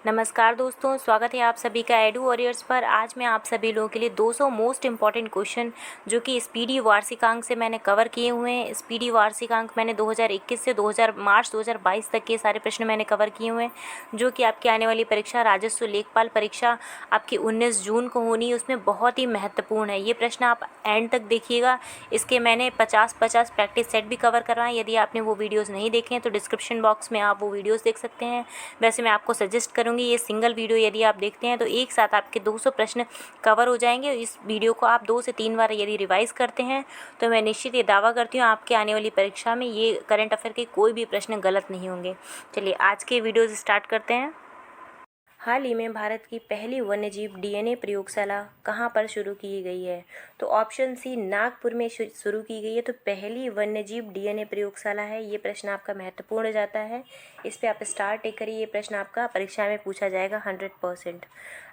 नमस्कार दोस्तों, स्वागत है आप सभी का एडू वॉरियर्स पर। आज मैं आप सभी लोगों के लिए 200 मोस्ट इंपॉर्टेंट क्वेश्चन जो कि स्पीडी वार्षिकांक से मैंने कवर किए हुए हैं। स्पीडी वार्षिकांक मैंने 2021 से मार्च 2022 तक के सारे प्रश्न मैंने कवर किए हुए हैं, जो कि आपकी आने वाली परीक्षा राजस्व लेखपाल परीक्षा आपकी 19 जून को होनी है, उसमें बहुत ही महत्वपूर्ण है। ये प्रश्न आप एंड तक देखिएगा। इसके मैंने 50-50 प्रैक्टिस सेट भी कवर करवाएं। यदि आपने वो वीडियोज़ नहीं देखे हैं तो डिस्क्रिप्शन बॉक्स में आप वो वीडियोज़ देख सकते हैं। वैसे मैं आपको सजेस्ट करूँगी ये सिंगल वीडियो यदि आप देखते हैं तो एक साथ आपके 200 प्रश्न कवर हो जाएंगे। इस वीडियो को आप 2 से 3 बार यदि रिवाइज़ करते हैं तो मैं निश्चित ये दावा करती हूँ आपके आने वाली परीक्षा में ये करंट अफेयर के कोई भी प्रश्न गलत नहीं होंगे। चलिए आज के वीडियोज़ स्टार्ट करते हैं। हाल ही में भारत की पहली वन्यजीव डीएनए प्रयोगशाला कहाँ पर शुरू की गई है? तो ऑप्शन सी नागपुर में शुरू की गई है। तो पहली वन्यजीव डीएनए प्रयोगशाला है। ये प्रश्न आपका महत्वपूर्ण हो जाता है, इस पे आप स्टार टिक करिए। ये प्रश्न आपका परीक्षा में पूछा जाएगा 100%।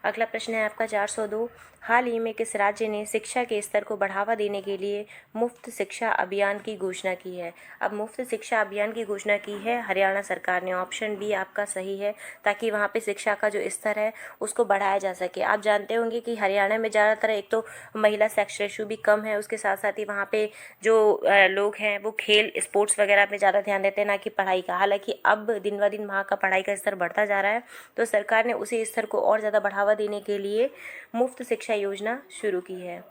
अगला प्रश्न है आपका 402। हाल ही में किस राज्य ने शिक्षा के स्तर को बढ़ावा देने के लिए मुफ्त शिक्षा अभियान की घोषणा की है? अब मुफ्त शिक्षा अभियान की घोषणा की है हरियाणा सरकार ने। ऑप्शन बी आपका सही है, ताकि वहाँ पे शिक्षा का जो स्तर है उसको बढ़ाया जा सके। आप जानते होंगे कि हरियाणा में ज़्यादातर एक तो महिला सेक्स रेशो भी कम है, उसके साथ साथ ही वहाँ पे जो लोग हैं वो खेल स्पोर्ट्स वगैरह पे ज़्यादा ध्यान देते हैं, ना कि पढ़ाई का। हालांकि अब दिन ब दिन वहाँ का पढ़ाई का स्तर बढ़ता जा रहा है, तो सरकार ने उसी स्तर को और ज़्यादा बढ़ावा देने के लिए मुफ्त शिक्षा योजना शुरू की है।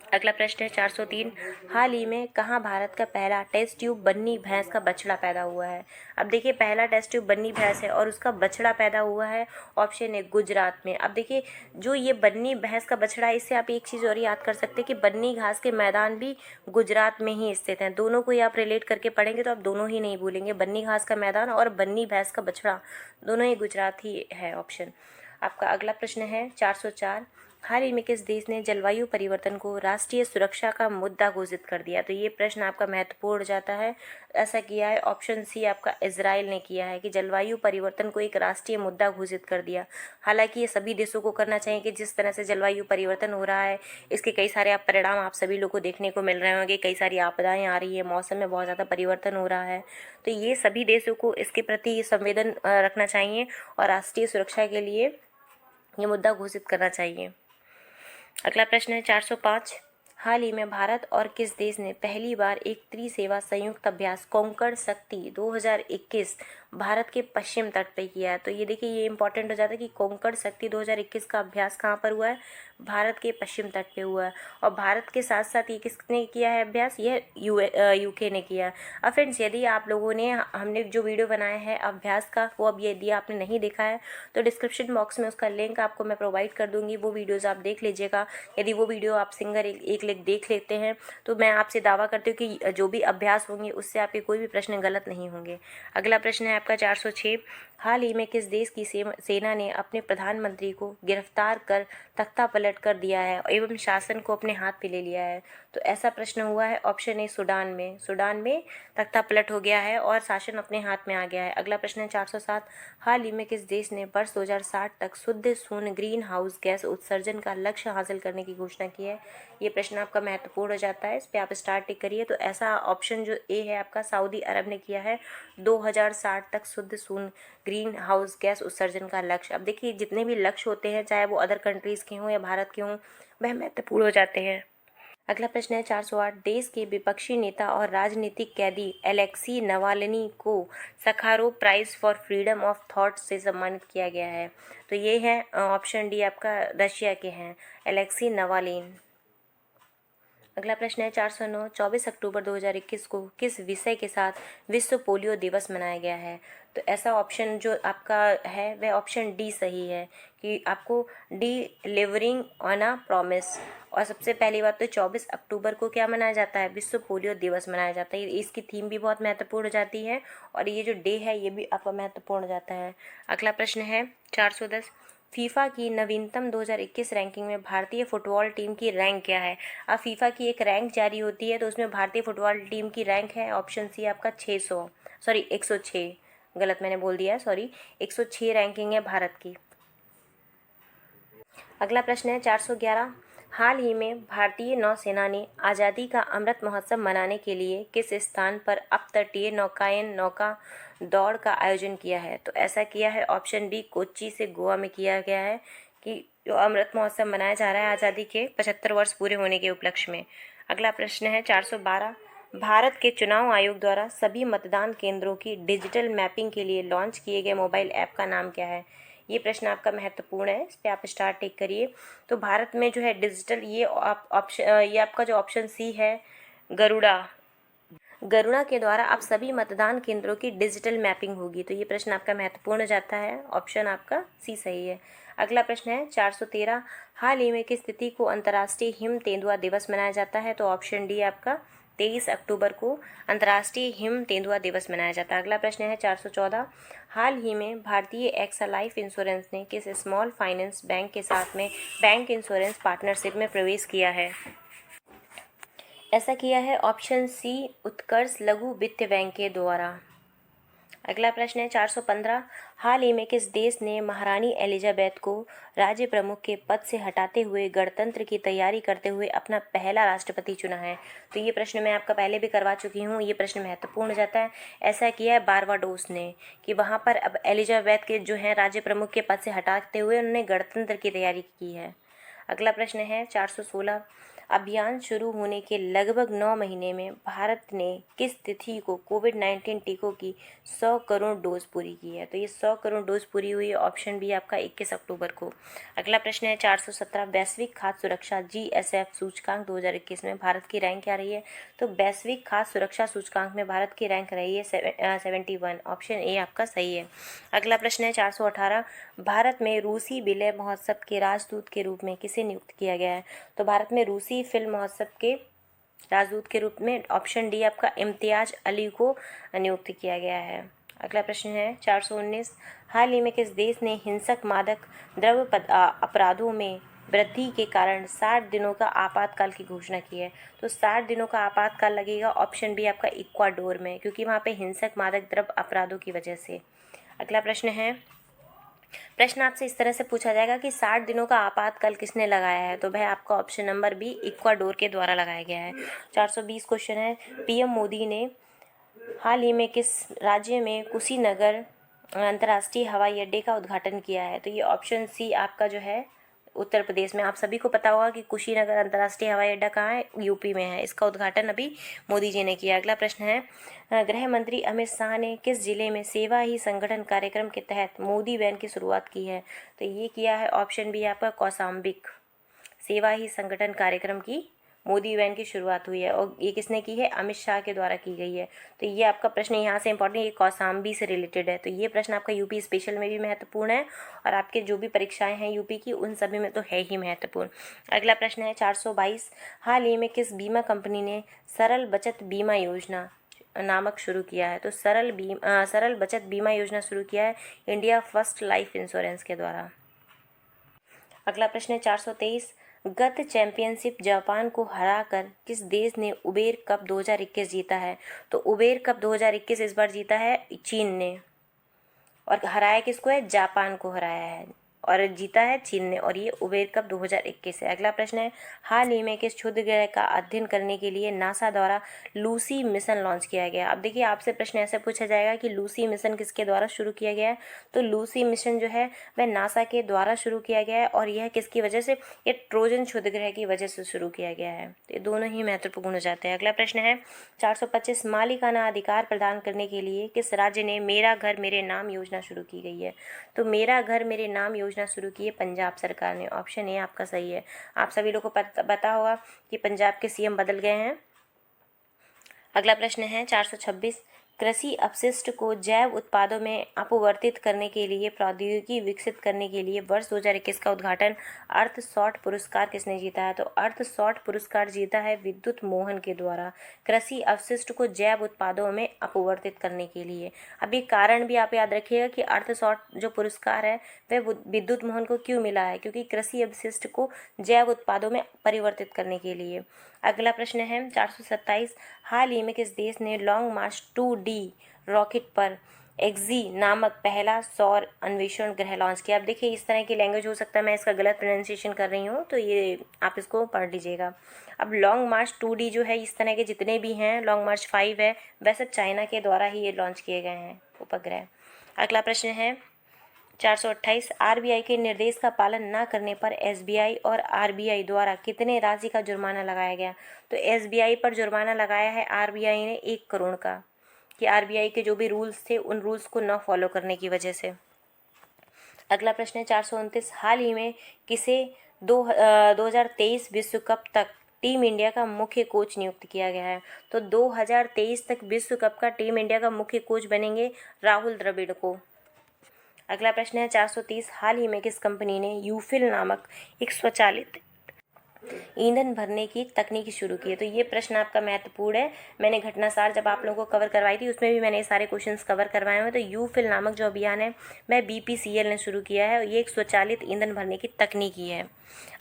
अगला प्रश्न है 403। हाल ही में कहाँ भारत का पहला टेस्ट ट्यूब बन्नी भैंस का बछड़ा पैदा हुआ है? अब देखिए, पहला टेस्ट ट्यूब बन्नी भैंस है और उसका बछड़ा पैदा हुआ है। ऑप्शन है गुजरात में। अब देखिए, जो ये बन्नी भैंस का बछड़ा है, इससे आप एक चीज़ और याद कर सकते हैं कि बन्नी घास के मैदान भी गुजरात में ही स्थित हैं। दोनों को ही आप रिलेट करके पढ़ेंगे तो आप दोनों ही नहीं भूलेंगे, बन्नी घास का मैदान और बन्नी भैंस का बछड़ा, दोनों ही गुजरात ही है ऑप्शन आपका। अगला प्रश्न है 404। हाल ही में किस देश ने जलवायु परिवर्तन को राष्ट्रीय सुरक्षा का मुद्दा घोषित कर दिया? तो ये प्रश्न आपका महत्वपूर्ण जाता है। ऐसा किया है ऑप्शन सी आपका इजराइल ने किया है कि जलवायु परिवर्तन को एक राष्ट्रीय मुद्दा घोषित कर दिया। हालांकि ये सभी देशों को करना चाहिए कि जिस तरह से जलवायु परिवर्तन हो रहा है, इसके कई सारे आप परिणाम आप सभी लोग को देखने को मिल रहे होंगे। कई सारी आपदाएं आ रही है, मौसम में बहुत ज़्यादा परिवर्तन हो रहा है, तो ये सभी देशों को इसके प्रति संवेदन रखना चाहिए और राष्ट्रीय सुरक्षा के लिए ये मुद्दा घोषित करना चाहिए। अगला प्रश्न है 405। हाल ही में भारत और किस देश ने पहली बार एक त्रिसेवा संयुक्त अभ्यास कोंकण शक्ति 2021 भारत के पश्चिम तट पे किया है? तो ये देखिए, ये इंपॉर्टेंट हो जाता है कि कोंकण शक्ति 2021 का अभ्यास कहाँ पर हुआ है? भारत के पश्चिम तट पे हुआ है। और भारत के साथ साथ ये किसने किया है अभ्यास? यह यूके ने किया है। अब फ्रेंड्स, यदि आप लोगों ने हमने जो वीडियो बनाया है अभ्यास का, वो अब यदि आपने नहीं देखा है तो डिस्क्रिप्शन बॉक्स में उसका लिंक आपको मैं प्रोवाइड कर दूंगी। वो वीडियोज़ आप देख लीजिएगा। यदि वो वीडियो आप सिंगल एक लेख देख लेते हैं तो मैं आपसे दावा करती हूँ कि जो भी अभ्यास होंगे उससे आपके कोई भी प्रश्न गलत नहीं होंगे। अगला प्रश्न है आपका 406। हाल ही में किस देश की सेना ने अपने प्रधानमंत्री को गिरफ्तार कर तख्ता पलट कर दिया है एवं शासन को अपने हाथ में ले लिया है? तो ऐसा प्रश्न हुआ है ऑप्शन ए सूडान में। सूडान में तख्ता पलट हो गया है और शासन अपने हाथ में आ गया है। अगला प्रश्न है 407। हाल ही में किस देश ने वर्ष 2060 तक शुद्ध शून्य ग्रीन हाउस गैस उत्सर्जन का लक्ष्य हासिल करने की घोषणा की है? ये प्रश्न आपका महत्वपूर्ण हो जाता है, इस पे आप स्टार टिक करिए। तो ऐसा ऑप्शन जो ए है आपका, सऊदी अरब ने किया है 2060 तक शुद्ध शून्य ग्रीन हाउस गैस उत्सर्जन का लक्ष्य। अब देखिए, जितने भी लक्ष्य होते हैं, चाहे वो अदर कंट्रीज़ के हों या भारत के हों, वह महत्वपूर्ण हो जाते हैं। अगला प्रश्न है 408। देश के विपक्षी नेता और राजनीतिक कैदी एलेक्सी नवाल्नी को Sakharov prize for freedom of thought से सम्मानित किया गया है? तो ये है ऑप्शन डी आपका, रशिया के हैं एलेक्सी नवालिन। अगला प्रश्न है 409। 24 अक्टूबर 2021 को किस विषय के साथ विश्व पोलियो दिवस मनाया गया है? तो ऐसा ऑप्शन जो आपका है वह ऑप्शन डी सही है कि आपको डिलीवरिंग ऑन अ प्रॉमिस। और सबसे पहली बात तो 24 अक्टूबर को क्या मनाया जाता है? विश्व पोलियो दिवस मनाया जाता है। इसकी थीम भी बहुत महत्वपूर्ण हो जाती है और ये जो डे है ये भी आपका महत्वपूर्ण हो जाता है। अगला प्रश्न है 410। फीफा की नवीनतम 2021 रैंकिंग में भारतीय फुटबॉल टीम की रैंक क्या है? अब फीफा की एक रैंक जारी होती है, तो उसमें भारतीय फुटबॉल टीम की रैंक है ऑप्शन सी आपका 106। गलत मैंने बोल दिया है, सॉरी, 106 रैंकिंग है भारत की। अगला प्रश्न है 411। हाल ही में भारतीय नौसेना ने आज़ादी का अमृत महोत्सव मनाने के लिए किस स्थान पर अपतटीय नौकायन नौका दौड़ का आयोजन किया है? तो ऐसा किया है ऑप्शन बी कोच्चि से गोवा में किया गया है कि जो अमृत महोत्सव मनाया जा रहा है आज़ादी के 75 वर्ष पूरे होने के उपलक्ष्य में। अगला प्रश्न है 412, भारत के चुनाव आयोग द्वारा सभी मतदान केंद्रों की डिजिटल मैपिंग के लिए लॉन्च किए गए मोबाइल ऐप का नाम क्या है? ये प्रश्न आपका महत्वपूर्ण है, इस पे आप स्टार टिक करिए। तो भारत में जो है डिजिटल ये आपका जो ऑप्शन सी है गरुड़ा गरुड़ा के द्वारा आप सभी मतदान केंद्रों की डिजिटल मैपिंग होगी। तो ये प्रश्न आपका महत्वपूर्ण जाता है, ऑप्शन आपका सी सही है। अगला प्रश्न है 413, हाल ही में किस तिथि को अंतर्राष्ट्रीय हिम तेंदुआ दिवस मनाया जाता है? तो ऑप्शन डी आपका 23 अक्टूबर को अंतर्राष्ट्रीय हिम तेंदुआ दिवस मनाया जाता है। अगला प्रश्न है 414, हाल ही में भारतीय एक्सा लाइफ इंश्योरेंस ने किस स्मॉल फाइनेंस बैंक के साथ में बैंक इंश्योरेंस पार्टनरशिप में प्रवेश किया है? ऐसा किया है ऑप्शन सी उत्कर्ष लघु वित्त बैंक के द्वारा। अगला प्रश्न है 415, हाल ही में किस देश ने महारानी एलिजाबेथ को राज्य प्रमुख के पद से हटाते हुए गणतंत्र की तैयारी करते हुए अपना पहला राष्ट्रपति चुना है? तो ये प्रश्न मैं आपका पहले भी करवा चुकी हूँ, ये प्रश्न महत्वपूर्ण जाता है। ऐसा किया है बारबाडोस ने कि वहाँ पर अब एलिजाबेथ के जो हैं राज्य प्रमुख के पद से हटाते हुए उन्होंने गणतंत्र की तैयारी की है। अगला प्रश्न है 416, अभियान शुरू होने के लगभग 9 महीने में भारत ने किस तिथि को कोविड-19 टीकों की 100 करोड़ डोज पूरी की है? तो ये 100 करोड़ डोज पूरी हुई है, ऑप्शन बी आपका 21 अक्टूबर को। अगला प्रश्न है 417, वैश्विक खाद्य सुरक्षा जीएसएफ सूचकांक 2021 में भारत की रैंक क्या रही है? तो वैश्विक खाद्य सुरक्षा सूचकांक में भारत की रैंक रही है 71, ऑप्शन ए आपका सही है। अगला प्रश्न है 418, भारत में रूसी विलय महोत्सव के राजदूत के रूप में किसे नियुक्त किया गया है? तो भारत में रूसी फिल्म महोत्सव के राजदूत के रूप में ऑप्शन डी आपका इम्तियाज अली को नियुक्त किया गया है। अगला प्रश्न है 419, हाल ही में किस देश ने हिंसक मादक द्रव्य अपराधों में वृद्धि के कारण 60 दिनों का आपातकाल की घोषणा की है? तो 60 दिनों का आपातकाल लगेगा, ऑप्शन बी आपका इक्वाडोर में, क्योंकि वहाँ पे हिंसक मादक द्रव्य अपराधों की वजह से। अगला प्रश्न आपसे इस तरह से पूछा जाएगा कि 60 दिनों का आपातकाल किसने लगाया है? तो वह आपका ऑप्शन नंबर बी इक्वाडोर के द्वारा लगाया गया है। 420 क्वेश्चन है, पीएम मोदी ने हाल ही में किस राज्य में कुशीनगर अंतर्राष्ट्रीय हवाई अड्डे का उद्घाटन किया है? तो ये ऑप्शन सी आपका जो है उत्तर प्रदेश में। आप सभी को पता होगा कि कुशीनगर अंतर्राष्ट्रीय हवाई अड्डा कहाँ है? यूपी में है। इसका उद्घाटन अभी मोदी जी ने किया। अगला प्रश्न है, गृह मंत्री अमित शाह ने किस जिले में सेवा ही संगठन कार्यक्रम के तहत मोदी वैन की शुरुआत की है? तो ये किया है ऑप्शन बी आपका कौशाम्बिक। सेवा ही संगठन कार्यक्रम की मोदी वैन की शुरुआत हुई है और ये किसने की है? अमित शाह के द्वारा की गई है। तो ये आपका प्रश्न यहाँ से इंपॉर्टेंट, ये कौशाम्बी से रिलेटेड है। तो ये प्रश्न आपका यूपी स्पेशल में भी महत्वपूर्ण है और आपके जो भी परीक्षाएं हैं यूपी की उन सभी में तो है ही महत्वपूर्ण। अगला प्रश्न है 422, हाल ही में किस बीमा कंपनी ने सरल बचत बीमा योजना नामक शुरू किया है? तो सरल बचत बीमा योजना शुरू किया है इंडिया फर्स्ट लाइफ इंश्योरेंस के द्वारा। अगला प्रश्न है 423, गत चैंपियनशिप जापान को हराकर किस देश ने उबेर कप 2021 जीता है? तो उबेर कप 2021 इस बार जीता है चीन ने, और हराया किसको है? जापान को हराया है, और जीता है चीन ने, और ये उबेर कप 2021 है। अगला प्रश्न है, हाल ही में किस क्षुद्र ग्रह का अध्ययन करने के लिए नासा द्वारा लूसी मिशन लॉन्च किया गया? अब देखिए आपसे प्रश्न ऐसे पूछा जाएगा कि लूसी मिशन किसके द्वारा शुरू किया गया है? तो लूसी मिशन जो है वह नासा के द्वारा शुरू किया गया है, और यह किसकी वजह से? ये ट्रोजन क्षुद्र ग्रह की वजह से शुरू किया गया है। तो ये दोनों ही महत्वपूर्ण हो जाते हैं। अगला प्रश्न है 425, मालिकाना अधिकार प्रदान करने के लिए किस राज्य ने मेरा घर मेरे नाम योजना शुरू की गई है? तो मेरा घर मेरे नाम योजना शुरू की है पंजाब सरकार ने, ऑप्शन ए आपका सही है। आप सभी लोगों को पता होगा कि पंजाब के सीएम बदल गए हैं। अगला प्रश्न है 426, कृषि अपशिष्ट को जैव उत्पादों में अपवर्तित करने के लिए प्रौद्योगिकी विकसित करने के लिए वर्ष 2021 का उद्घाटन अर्थशॉट पुरस्कार किसने जीता है? तो अर्थशॉट पुरस्कार जीता है विद्युत मोहन के द्वारा, कृषि अपशिष्ट को जैव उत्पादों में अपवर्तित करने के लिए। अब ये कारण भी आप याद रखिएगा कि अर्थशॉट जो पुरस्कार है वह विद्युत मोहन को क्यों मिला है, क्योंकि कृषि अपशिष्ट को जैव उत्पादों में परिवर्तित करने के लिए। अगला प्रश्न है 427, हाल ही में किस देश ने लॉन्ग मार्च 2D रॉकेट पर एक्जी नामक पहला सौर अन्वेषण ग्रह लॉन्च किया। अब देखिए इस तरह की लैंग्वेज हो सकता है मैं इसका गलत प्रोनाउंसिएशन कर रही हूँ, तो ये आप इसको पढ़ लीजिएगा। अब लॉन्ग मार्च 2D जो है, इस तरह के जितने भी हैं, लॉन्ग मार्च 5 है, वैसे चाइना के द्वारा ही ये लॉन्च किए गए हैं उपग्रह। अगला प्रश्न है 428, आरबीआई के निर्देश का पालन न करने पर एसबीआई और आरबीआई द्वारा कितने राशि का जुर्माना लगाया गया। तो एसबीआई पर जुर्माना लगाया है आरबीआई ने 1 करोड़ का, कि आरबीआई के जो भी रूल्स थे उन रूल्स को न फॉलो करने की वजह से। अगला प्रश्न है 429, हाल ही में किसे 2023 विश्व कप तक टीम इंडिया का मुख्य कोच नियुक्त किया गया है। तो 2023 तक विश्व कप का टीम इंडिया का मुख्य कोच बनेंगे राहुल द्रविड़ को। अगला प्रश्न है 430, हाल ही में किस कंपनी ने यूफिल नामक एक स्वचालित ईंधन भरने की तकनीक शुरू की है। तो ये प्रश्न आपका महत्वपूर्ण है। मैंने घटनासार जब आप लोगों को कवर करवाई थी उसमें भी मैंने ये सारे क्वेश्चंस कवर करवाए हुए हैं। तो यूफिल नामक जो अभियान है वह बीपीसीएल ने शुरू किया है और ये एक स्वचालित ईंधन भरने की तकनीक ही है।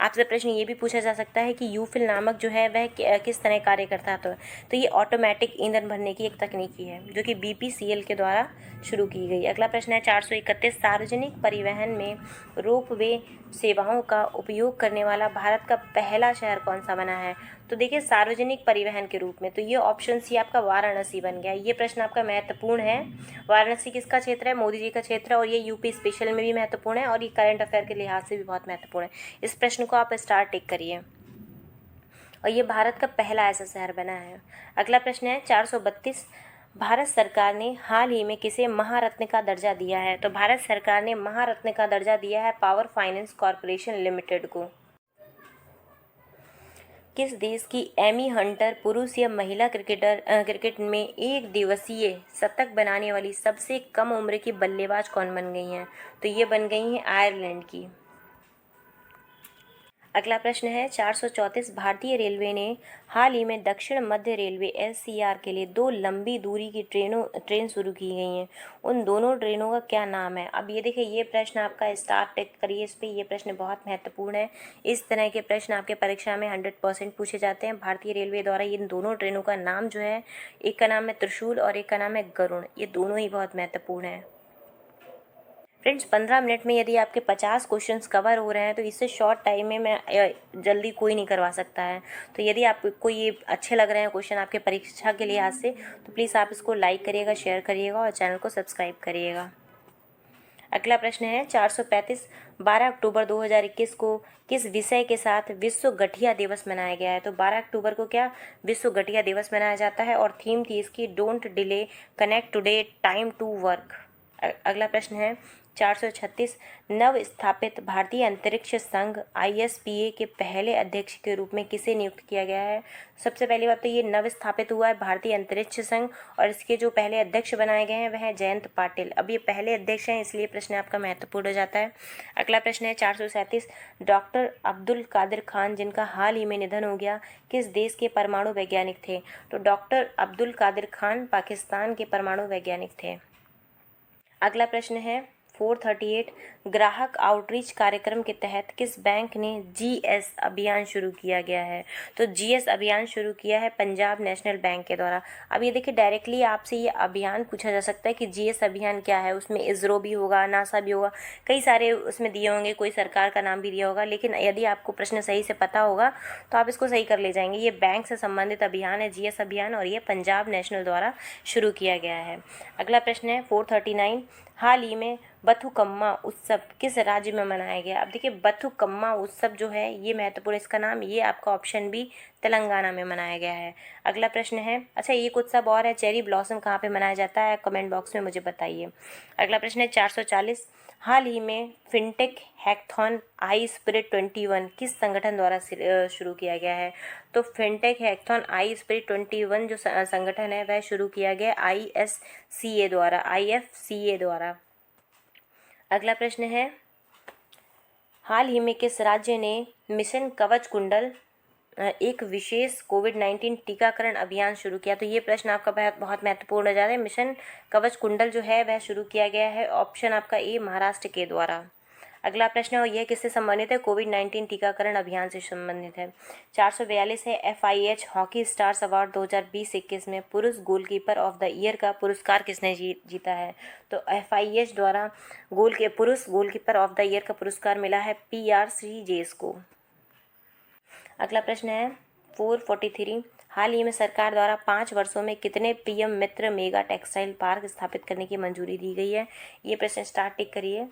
आपसे प्रश्न ये भी पूछा जा सकता है कि यूफिल नामक जो है वह किस तरह कार्य करता है। तो ये ऑटोमेटिक ईंधन भरने की एक तकनीक ही है जो कि बीपीसीएल के द्वारा शुरू की गई। अगला प्रश्न है 431, सार्वजनिक परिवहन में रोपवे सेवाओं का उपयोग करने वाला भारत का पहला शहर कौन सा बना है। तो देखिए सार्वजनिक परिवहन के रूप में, तो ये ऑप्शन सी आपका वाराणसी बन गया। ये प्रश्न आपका महत्वपूर्ण है। वाराणसी किसका क्षेत्र है, मोदी जी का क्षेत्र है, और ये यूपी स्पेशल में भी महत्वपूर्ण है और ये करंट अफेयर के लिहाज से भी बहुत महत्वपूर्ण है। इस प्रश्न को आप स्टार टिक करिए। और ये भारत का पहला ऐसा शहर बना है। अगला प्रश्न है 432, भारत सरकार ने हाल ही में किसे महारत्न का दर्जा दिया है। तो भारत सरकार ने महारत्न का दर्जा दिया है पावर फाइनेंस कॉरपोरेशन लिमिटेड को। किस देश की एमी हंटर पुरुष या महिला क्रिकेट में एक दिवसीय शतक बनाने वाली सबसे कम उम्र की बल्लेबाज कौन बन गई हैं। तो ये बन गई हैं आयरलैंड की। अगला प्रश्न है 434, भारतीय रेलवे ने हाल ही में दक्षिण मध्य रेलवे एससीआर के लिए 2 लंबी दूरी की ट्रेन शुरू की गई हैं। उन दोनों ट्रेनों का क्या नाम है। अब ये देखिए ये प्रश्न आपका स्टार टिक करिए इस पर, ये प्रश्न बहुत महत्वपूर्ण है। इस तरह के प्रश्न आपके परीक्षा में 100% पूछे जाते हैं। भारतीय रेलवे द्वारा इन दोनों ट्रेनों का नाम जो है, एक का नाम है त्रिशूल और एक का नाम है गरुड़। ये दोनों ही बहुत महत्वपूर्ण है। फ्रेंड्स 15 मिनट में यदि आपके 50 क्वेश्चंस कवर हो रहे हैं तो इससे शॉर्ट टाइम में मैं जल्दी कोई नहीं करवा सकता है। तो यदि आपको ये अच्छे लग रहे हैं क्वेश्चन आपके परीक्षा के लिहाज से, तो प्लीज़ आप इसको लाइक करिएगा, शेयर करिएगा और चैनल को सब्सक्राइब करिएगा। अगला प्रश्न है 435, 12 अक्टूबर 2021 को किस विषय के साथ विश्व गठिया दिवस मनाया गया है। तो 12 अक्टूबर को क्या विश्व गठिया दिवस मनाया जाता है और थीम थी इसकी don't delay connect today time to work. अगला प्रश्न है 436, नव स्थापित भारतीय अंतरिक्ष संघ ISPA के पहले अध्यक्ष के रूप में किसे नियुक्त किया गया है। सबसे पहली बात तो ये नव स्थापित हुआ है भारतीय अंतरिक्ष संघ और इसके जो पहले अध्यक्ष बनाए गए हैं वह है जयंत पाटिल। अब ये पहले अध्यक्ष हैं इसलिए प्रश्न आपका महत्वपूर्ण हो जाता है। अगला प्रश्न है 437, डॉक्टर अब्दुल कादिर खान जिनका हाल ही में निधन हो गया किस देश के परमाणु वैज्ञानिक थे। तो डॉक्टर अब्दुल कादिर खान पाकिस्तान के परमाणु वैज्ञानिक थे। अगला प्रश्न है 438, ग्राहक आउटरीच कार्यक्रम के तहत किस बैंक ने GS अभियान शुरू किया गया है। तो GS अभियान शुरू किया है पंजाब नेशनल बैंक के द्वारा। अब ये देखिए डायरेक्टली आपसे ये अभियान पूछा जा सकता है कि GS अभियान क्या है। उसमें इसरो भी होगा, नासा भी होगा, कई सारे उसमें दिए होंगे, कोई सरकार का नाम भी दिया होगा। लेकिन यदि आपको प्रश्न सही से पता होगा तो आप इसको सही कर ले जाएंगे। ये बैंक से संबंधित अभियान है GS अभियान और ये पंजाब नेशनल द्वारा शुरू किया गया है। अगला प्रश्न है 439, हाल ही में बथुकम्मा उत्सव किस राज्य में मनाया गया। अब देखिए बथुकम्मा उत्सव जो है ये महत्वपूर्ण, इसका नाम ये आपका ऑप्शन बी तेलंगाना में मनाया गया है। अगला प्रश्न है, अच्छा एक उत्सव और है, चेरी ब्लॉसम कहाँ पे मनाया जाता है, कमेंट बॉक्स में मुझे बताइए। अगला प्रश्न है 440, हाल ही में फिनटेक हैकथॉन आई स्पिरिट 21 किस संगठन द्वारा शुरू किया गया है। तो फिनटेक हैकथॉन आई स्पिरिट 21 जो संगठन है वह शुरू किया गया IFCA द्वारा। अगला प्रश्न है, हाल ही में किस राज्य ने मिशन कवच कुंडल एक विशेष कोविड-19 टीकाकरण अभियान शुरू किया। तो ये प्रश्न आपका बहुत महत्वपूर्ण हो जाता है। मिशन कवच कुंडल जो है वह शुरू किया गया है, ऑप्शन आपका ए महाराष्ट्र के द्वारा। अगला प्रश्न है और यह किससे संबंधित है? कोविड-19 टीकाकरण अभियान से संबंधित है। 442 है FIH हॉकी स्टार्स अवार्ड 2020-21 में पुरुष गोलकीपर ऑफ द ईयर का पुरस्कार किसने जीता है? तो FIH द्वारा पुरुष गोलकीपर ऑफ द ईयर का पुरस्कार मिला है PR श्रीजेश को। अगला प्रश्न है 443, हाल ही में सरकार द्वारा 5 वर्षों में कितने PM मित्र मेगा टेक्सटाइल पार्क स्थापित करने की मंजूरी दी गई है? ये प्रश्न स्टार्ट टिक करिए।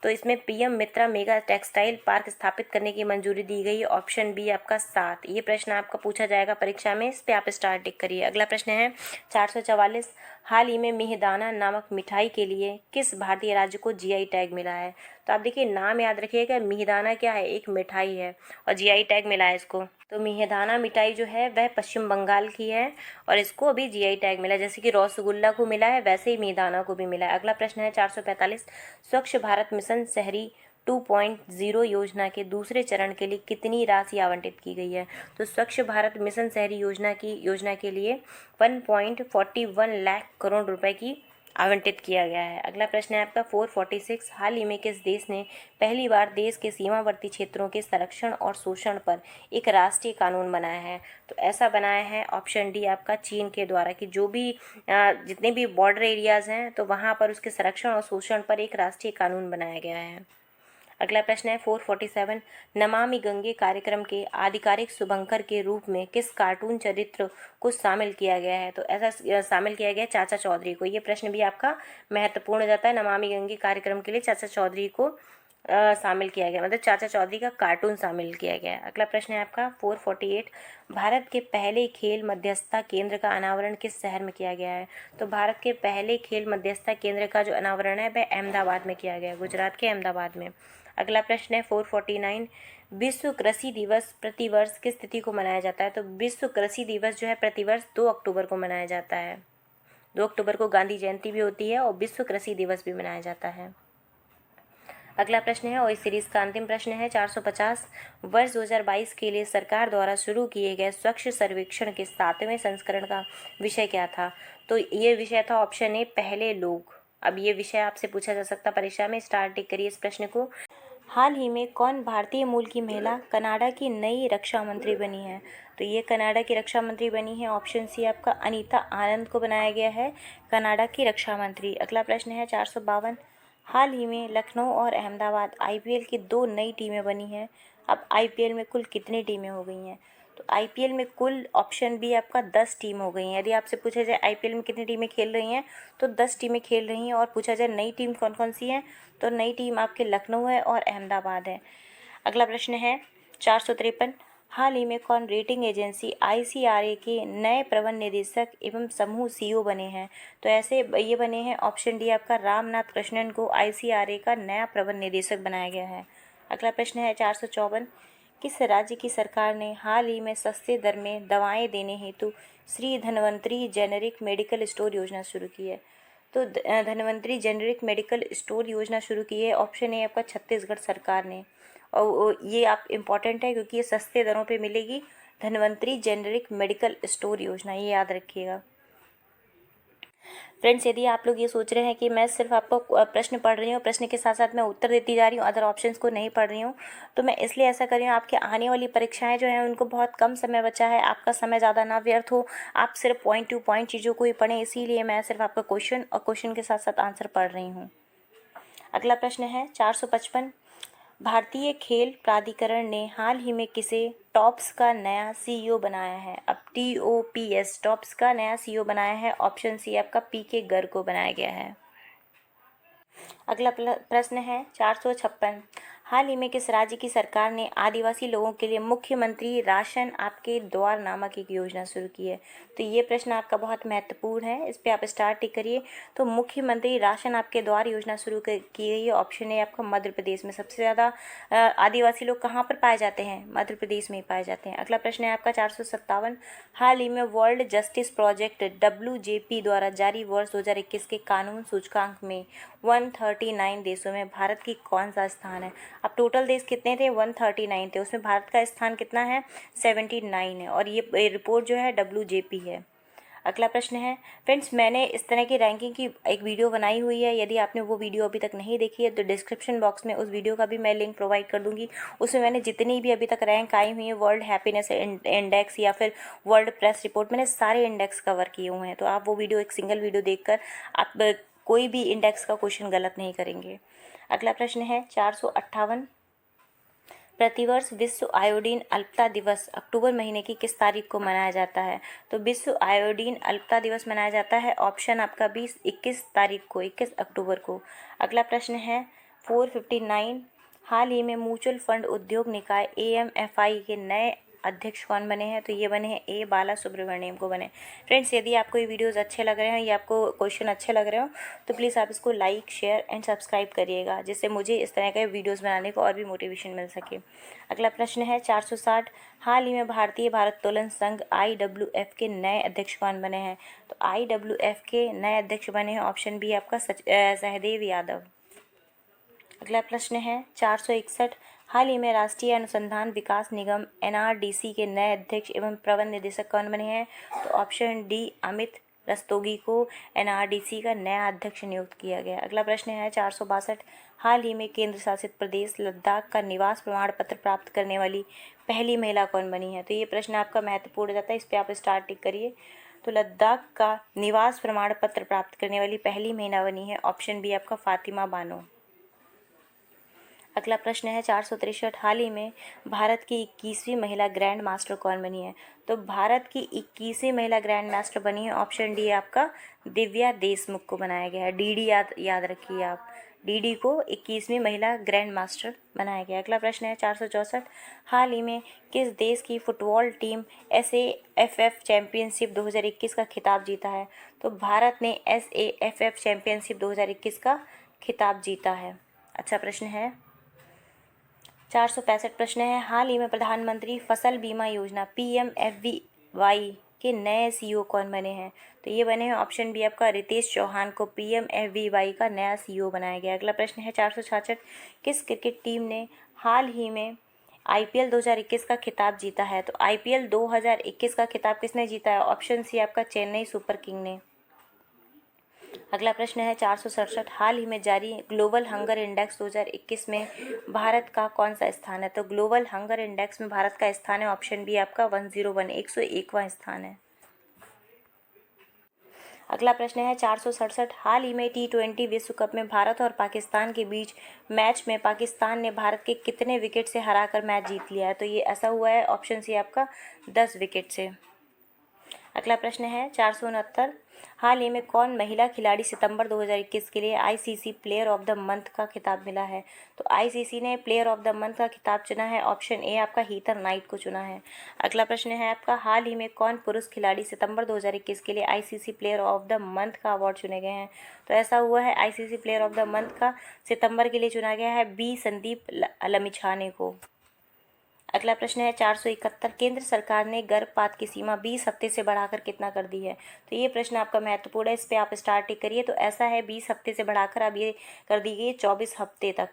तो इसमें PM मित्रा मेगा टेक्सटाइल पार्क स्थापित करने की मंजूरी दी गई है। ऑप्शन बी आपका 7। ये प्रश्न आपका पूछा जाएगा परीक्षा में, इस पे आप स्टार टिक करिए। अगला प्रश्न है 444, हाल ही में मिहिदाना नामक मिठाई के लिए किस भारतीय राज्य को GI टैग मिला है? तो आप देखिए नाम याद रखिएगा, मिहिदाना क्या है? एक मिठाई है और GI टैग मिला है इसको। तो मिहिदाना मिठाई जो है वह पश्चिम बंगाल की है और इसको अभी GI टैग मिला है। जैसे कि रसगुल्ला को मिला है वैसे ही मिहिदाना को भी मिला है। अगला प्रश्न है 445, स्वच्छ भारत मिशन शहरी 2.0 योजना के दूसरे चरण के लिए कितनी राशि आवंटित की गई है? तो स्वच्छ भारत मिशन शहरी योजना के लिए 1.41 लाख करोड़ रुपए की आवंटित किया गया है। अगला प्रश्न है आपका 446, हाल ही में किस देश ने पहली बार देश के सीमावर्ती क्षेत्रों के संरक्षण और शोषण पर एक राष्ट्रीय कानून बनाया है? तो ऐसा बनाया है ऑप्शन डी आपका चीन के द्वारा कि जो भी जितने भी बॉर्डर एरियाज़ हैं तो वहाँ पर उसके संरक्षण और शोषण पर एक राष्ट्रीय कानून बनाया गया है। अगला प्रश्न है 447, नमामि गंगे कार्यक्रम के आधिकारिक शुभंकर के रूप में किस कार्टून चरित्र को शामिल किया गया है? तो ऐसा शामिल किया गया है चाचा चौधरी को। ये प्रश्न भी आपका महत्वपूर्ण हो जाता है। नमामि गंगे कार्यक्रम के लिए चाचा चौधरी को शामिल किया गया, मतलब चाचा चौधरी का कार्टून शामिल किया गया। अगला प्रश्न है आपका 448, भारत के पहले खेल मध्यस्थता केंद्र का अनावरण किस शहर में किया गया है? तो भारत के पहले खेल मध्यस्थता केंद्र का जो अनावरण है वह अहमदाबाद में किया गया है, गुजरात के अहमदाबाद में। अगला प्रश्न है 449, विश्व कृषि दिवस प्रतिवर्ष किस तिथि को मनाया जाता है? तो विश्व कृषि दिवस जो है प्रतिवर्ष 2 अक्टूबर को मनाया जाता है। 2 अक्टूबर को गांधी जयंती भी होती है और विश्व कृषि दिवस भी मनाया जाता है। अगला प्रश्न है और इस सीरीज का अंतिम प्रश्न है 450, वर्ष 2022 के लिए सरकार द्वारा शुरू किए गए स्वच्छ सर्वेक्षण के 7वें संस्करण का विषय क्या था? तो ये विषय था ऑप्शन ए पहले लोग। अब ये विषय आपसे पूछा जा सकता परीक्षा में, स्टार टिक करिए इस प्रश्न को। हाल ही में कौन भारतीय मूल की महिला कनाडा की नई रक्षा मंत्री बनी है? तो ये कनाडा की रक्षा मंत्री बनी है, ऑप्शन सी आपका अनीता आनंद को बनाया गया है कनाडा की रक्षा मंत्री। अगला प्रश्न है 452, हाल ही में लखनऊ और अहमदाबाद IPL की 2 नई टीमें बनी हैं। अब IPL में कुल कितनी टीमें हो गई हैं? तो IPL में कुल ऑप्शन बी आपका 10 टीम हो गई हैं। यदि आपसे पूछा जाए IPL में कितनी टीमें खेल रही हैं तो 10 टीमें खेल रही हैं। और पूछा जाए नई टीम कौन कौन सी हैं, तो नई टीम आपके लखनऊ है और अहमदाबाद है। अगला प्रश्न है 453, हाल ही में कौन रेटिंग एजेंसी ICRA के नए प्रबंध निदेशक एवं समूह CEO बने हैं? तो ऐसे ये बने हैं ऑप्शन डी आपका रामनाथ कृष्णन को ICRA का नया प्रबंध निदेशक बनाया गया है। अगला प्रश्न है 454, किस राज्य की सरकार ने हाल ही में सस्ते दर में दवाएं देने हेतु Shri Dhanvantari generic medical store योजना शुरू की है? तो धन्वंतरी जेनेरिक मेडिकल स्टोर योजना शुरू की है, ऑप्शन ए आपका छत्तीसगढ़ सरकार ने। और ये आप इम्पॉर्टेंट है क्योंकि ये सस्ते दरों पे मिलेगी, धन्वंतरी जेनेरिक मेडिकल स्टोर योजना, ये याद रखिएगा। फ्रेंड्स, यदि आप लोग ये सोच रहे हैं कि मैं सिर्फ आपको प्रश्न पढ़ रही हूँ, प्रश्न के साथ साथ मैं उत्तर देती जा रही हूँ, अदर ऑप्शंस को नहीं पढ़ रही हूँ, तो मैं इसलिए ऐसा कर रही हूँ। आपके आने वाली परीक्षाएं जो हैं उनको बहुत कम समय बचा है, आपका समय ज़्यादा ना व्यर्थ हो, आप सिर्फ पॉइंट टू पॉइंट चीज़ों को ही पढ़ें, इसीलिए मैं सिर्फ आपका क्वेश्चन और क्वेश्चन के साथ साथ आंसर पढ़ रही हूँ। अगला प्रश्न है 455, भारतीय खेल प्राधिकरण ने हाल ही में किसे टॉप्स का नया CEO बनाया है? अब TOPS टॉप्स का नया CEO बनाया है, ऑप्शन सी आपका PK गर्ग को बनाया गया है। अगला प्रश्न है 456, हाल ही में किस राज्य की सरकार ने आदिवासी लोगों के लिए मुख्यमंत्री राशन आपके द्वार नामक एक योजना शुरू की है? तो ये प्रश्न आपका बहुत महत्वपूर्ण है, इस पे आप स्टार टिक करिए। तो मुख्यमंत्री राशन आपके द्वार योजना शुरू की गई है, ऑप्शन है आपका मध्य प्रदेश में। सबसे ज़्यादा आदिवासी लोग कहाँ पर पाए जाते हैं? मध्य प्रदेश में ही पाए जाते हैं। अगला प्रश्न है आपका 457, हाल ही में वर्ल्ड जस्टिस प्रोजेक्ट WJP द्वारा जारी वर्ष 2021 के कानून सूचकांक में 139 देशों में भारत की कौन सा स्थान है? अब टोटल देश कितने थे? 139 थे, उसमें भारत का स्थान कितना है? 79 है, और ये रिपोर्ट जो है WJP है। अगला प्रश्न है फ्रेंड्स, मैंने इस तरह की रैंकिंग की एक वीडियो बनाई हुई है। यदि आपने वो वीडियो अभी तक नहीं देखी है तो डिस्क्रिप्शन बॉक्स में उस वीडियो का भी मैं लिंक प्रोवाइड कर दूंगी। उसमें मैंने जितनी भी अभी तक रैंक आई हुई है, वर्ल्ड हैप्पीनेस इंडेक्स या फिर वर्ल्ड प्रेस रिपोर्ट, मैंने सारे इंडेक्स कवर किए हुए हैं। तो आप वो वीडियो, एक सिंगल वीडियो देखकर आप कोई भी इंडेक्स का क्वेश्चन गलत नहीं करेंगे। अगला प्रश्न है 458, प्रतिवर्ष विश्व आयोडीन अल्पता दिवस अक्टूबर महीने की किस तारीख को मनाया जाता है? तो विश्व आयोडीन अल्पता दिवस मनाया जाता है, ऑप्शन आपका 21 तारीख को, 21 अक्टूबर को। अगला प्रश्न है 459, हाल ही में म्यूचुअल फंड उद्योग निकाय AMFI के नए अध्यक्ष कौन बने हैं? तो ये बने हैं A बाला सुब्रमण्यम को बने। फ्रेंड्स, यदि आपको ये वीडियोस अच्छे लग रहे हैं या आपको क्वेश्चन अच्छे लग रहे हो तो प्लीज़ आप इसको लाइक, शेयर एंड सब्सक्राइब करिएगा, जिससे मुझे इस तरह के वीडियोस बनाने को और भी मोटिवेशन मिल सके। अगला प्रश्न है 460, हाल ही में भारतीय भारोत्तोलन संघ IWF के नए अध्यक्ष कौन बने हैं? तो IWF के नए अध्यक्ष बने हैं, ऑप्शन बी आपका सहदेव यादव। अगला प्रश्न है 461, हाल ही में राष्ट्रीय अनुसंधान विकास निगम NRDC के नए अध्यक्ष एवं प्रबंध निदेशक कौन बने हैं? तो ऑप्शन डी अमित रस्तोगी को NRDC का नया अध्यक्ष नियुक्त किया गया। अगला प्रश्न है 462, हाल ही में केंद्र शासित प्रदेश लद्दाख का निवास प्रमाण पत्र प्राप्त करने वाली पहली महिला कौन बनी है? तो ये प्रश्न आपका महत्वपूर्ण जाता है, इस पर आप स्टार टिक करिए। तो लद्दाख का निवास प्रमाण पत्र प्राप्त करने वाली पहली महिला बनी है, ऑप्शन बी आपका फातिमा बानो। अगला प्रश्न है 463, हाल ही में भारत की 21वीं महिला ग्रैंड मास्टर कौन बनी है? तो भारत की 21वीं महिला ग्रैंड मास्टर बनी है, ऑप्शन डी आपका दिव्या देशमुख को बनाया गया है। DD याद रखिए आप, DD को 21वीं महिला ग्रैंड मास्टर बनाया गया। अगला प्रश्न है 464, हाल ही में किस देश की फुटबॉल टीम SAFF चैंपियनशिप 2021 का खिताब जीता है? तो भारत ने SAFF चैंपियनशिप 2021 का खिताब जीता है। अच्छा प्रश्न है 465 प्रश्न है, हाल ही में प्रधानमंत्री फसल बीमा योजना PMFBY के नए CEO कौन बने हैं? तो ये बने हैं, ऑप्शन बी आपका रितेश चौहान को PMFBY का नया CEO बनाया गया। अगला प्रश्न है 466, किस क्रिकेट टीम ने हाल ही में IPL 2021 का खिताब जीता है? तो IPL 2021 का खिताब किसने जीता है? ऑप्शन सी आपका चेन्नई सुपर किंग ने। अगला प्रश्न है 467, हाल ही में जारी ग्लोबल हंगर इंडेक्स 2021 में भारत का कौन सा स्थान है? तो ग्लोबल हंगर इंडेक्स में भारत का स्थान है, ऑप्शन बी आपका 101, 101वां स्थान है। अगला प्रश्न है 467, हाल ही में T20 विश्व कप में भारत और पाकिस्तान के बीच मैच में पाकिस्तान ने भारत के कितने विकेट से हराकर मैच जीत लिया है? तो ये ऐसा हुआ है, ऑप्शन सी आपका 10 विकेट से। अगला प्रश्न है 469, हाल ही में कौन महिला खिलाड़ी सितंबर 2021 के लिए ICC player of the month का खिताब मिला है? तो ICC ने प्लेयर ऑफ द मंथ का खिताब चुना है, ऑप्शन ए आपका हीथर नाइट को चुना है। अगला प्रश्न है आपका, हाल ही में कौन पुरुष खिलाड़ी सितंबर 2021 के लिए ICC player of the month का अवार्ड चुने गए हैं? तो ऐसा हुआ है, ICC player of the month का सितंबर के लिए चुना गया है B संदीप लमिछाने को। अगला प्रश्न है 471, केंद्र सरकार ने गर्भपात की सीमा 20 हफ्ते से बढ़ाकर कितना कर दी है? तो ये प्रश्न आपका महत्वपूर्ण है, इस पे आप स्टार टिक करिए। तो ऐसा है, 20 हफ्ते से बढ़ाकर अब ये कर दी गई है 24 हफ्ते तक।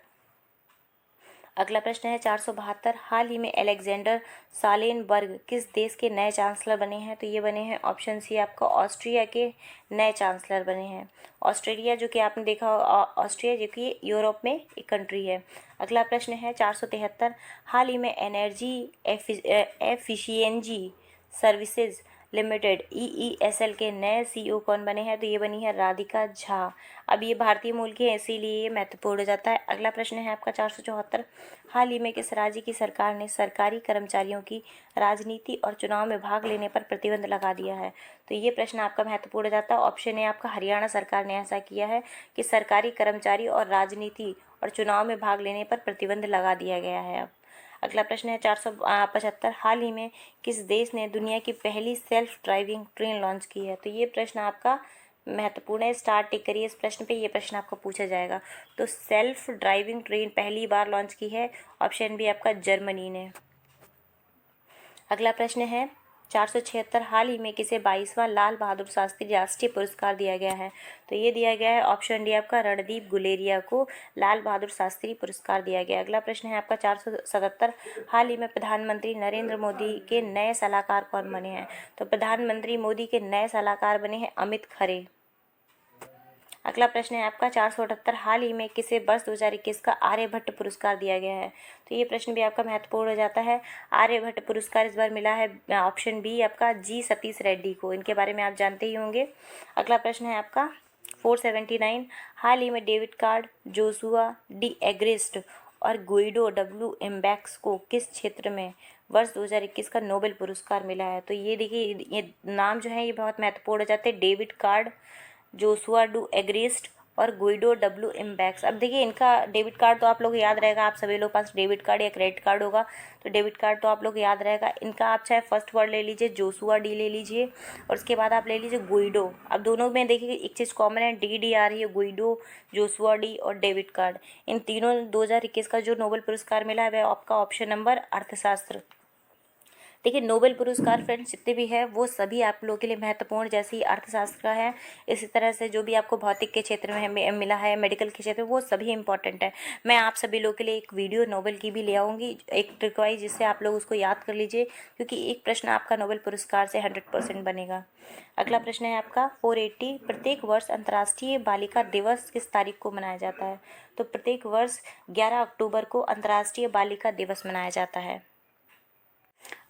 अगला प्रश्न है 472, हाल ही में अलेक्जेंडर सालेनबर्ग किस देश के नए चांसलर बने हैं? तो ये बने हैं, ऑप्शन सी आपका ऑस्ट्रिया के नए चांसलर बने हैं। ऑस्ट्रेलिया, जो कि आपने देखा ऑस्ट्रिया जो कि यूरोप में एक कंट्री है। अगला प्रश्न है 473, हाल ही में energy efficiency services limited EESL के नए CEO कौन बने हैं? तो ये बनी है राधिका झा। अब ये भारतीय मूल की है, इसीलिए ये महत्वपूर्ण हो जाता है। अगला प्रश्न है आपका 474, हाल ही में किस राज्य की सरकार ने सरकारी कर्मचारियों की राजनीति और चुनाव में भाग लेने पर प्रतिबंध लगा दिया है? तो ये प्रश्न आपका महत्वपूर्ण हो जाता है, ऑप्शन ए आपका हरियाणा सरकार ने ऐसा किया है कि सरकारी कर्मचारी और राजनीति और चुनाव में भाग लेने पर प्रतिबंध लगा दिया गया है अब। अगला प्रश्न है 475, हाल ही में किस देश ने दुनिया की पहली सेल्फ ड्राइविंग ट्रेन लॉन्च की है? तो ये प्रश्न आपका महत्वपूर्ण है, स्टार टिक करिए इस प्रश्न पे, ये प्रश्न आपको पूछा जाएगा। तो सेल्फ ड्राइविंग ट्रेन पहली बार लॉन्च की है, ऑप्शन बी आपका जर्मनी ने। अगला प्रश्न है 476 हाल ही में किसे 22वां लाल बहादुर शास्त्री राष्ट्रीय पुरस्कार दिया गया है? तो ये दिया गया है ऑप्शन डी आपका रणदीप गुलेरिया को लाल बहादुर शास्त्री पुरस्कार दिया गया। अगला प्रश्न है आपका 477 हाल ही में प्रधानमंत्री नरेंद्र मोदी के नए सलाहकार कौन बने हैं? तो प्रधानमंत्री मोदी के नए सलाहकार बने हैं अमित खरे। अगला प्रश्न है आपका 478 हाल ही में किसे वर्ष 2021 का आर्यभट्ट पुरस्कार दिया गया है? तो ये प्रश्न भी आपका महत्वपूर्ण हो जाता है। आर्यभट्ट पुरस्कार इस बार मिला है ऑप्शन बी आपका जी सतीश रेड्डी को। इनके बारे में आप जानते ही होंगे। अगला प्रश्न है आपका 479 हाल ही में डेविड कार्ड, जोशुआ डी एग्रेस्ट और गुइडो डब्ल्यू एम्बैक्स को किस क्षेत्र में वर्ष 2021 का नोबेल पुरस्कार मिला है? तो ये देखिए, ये नाम जो है ये बहुत महत्वपूर्ण हो जाते हैं। डेविड कार्ड, जोशुआ डू एग्रेस्ट और गुइडो डब्ल्यू एम्बैक्स। अब देखिए, इनका डेबिट कार्ड तो आप लोग याद रहेगा, आप सभी लोग पास डेबिट कार्ड या क्रेडिट कार्ड होगा, तो डेबिट कार्ड तो आप लोग याद रहेगा। इनका आप चाहे फर्स्ट वर्ड ले लीजिए, जोशुआ डी ले लीजिए और उसके बाद आप ले लीजिए गुइडो। अब दोनों में देखिए एक चीज़ कॉमन है, डी डी आ रही है, गुइडो, जोशुआ डी और डेबिट कार्ड। इन तीनों 2021 का जो नोबेल पुरस्कार मिला है वह आपका ऑप्शन नंबर अर्थशास्त्र। देखिए, नोबेल पुरस्कार फ्रेंड्स जितने भी है वो सभी आप लोगों के लिए महत्वपूर्ण, जैसे ही अर्थशास्त्र का है इसी तरह से जो भी आपको भौतिक के क्षेत्र में मिला है, मेडिकल के क्षेत्र में, वो सभी इंपॉर्टेंट है। मैं आप सभी लोगों के लिए एक वीडियो नोबेल की भी ले आऊँगी, एक ट्रिक वाइज, जिससे आप लोग उसको याद कर लीजिए, क्योंकि एक प्रश्न आपका नोबेल पुरस्कार से 100% बनेगा। अगला प्रश्न है आपका 480 प्रत्येक वर्ष अंतर्राष्ट्रीय बालिका दिवस किस तारीख को मनाया जाता है? तो प्रत्येक वर्ष 11 अक्टूबर को अंतर्राष्ट्रीय बालिका दिवस मनाया जाता है।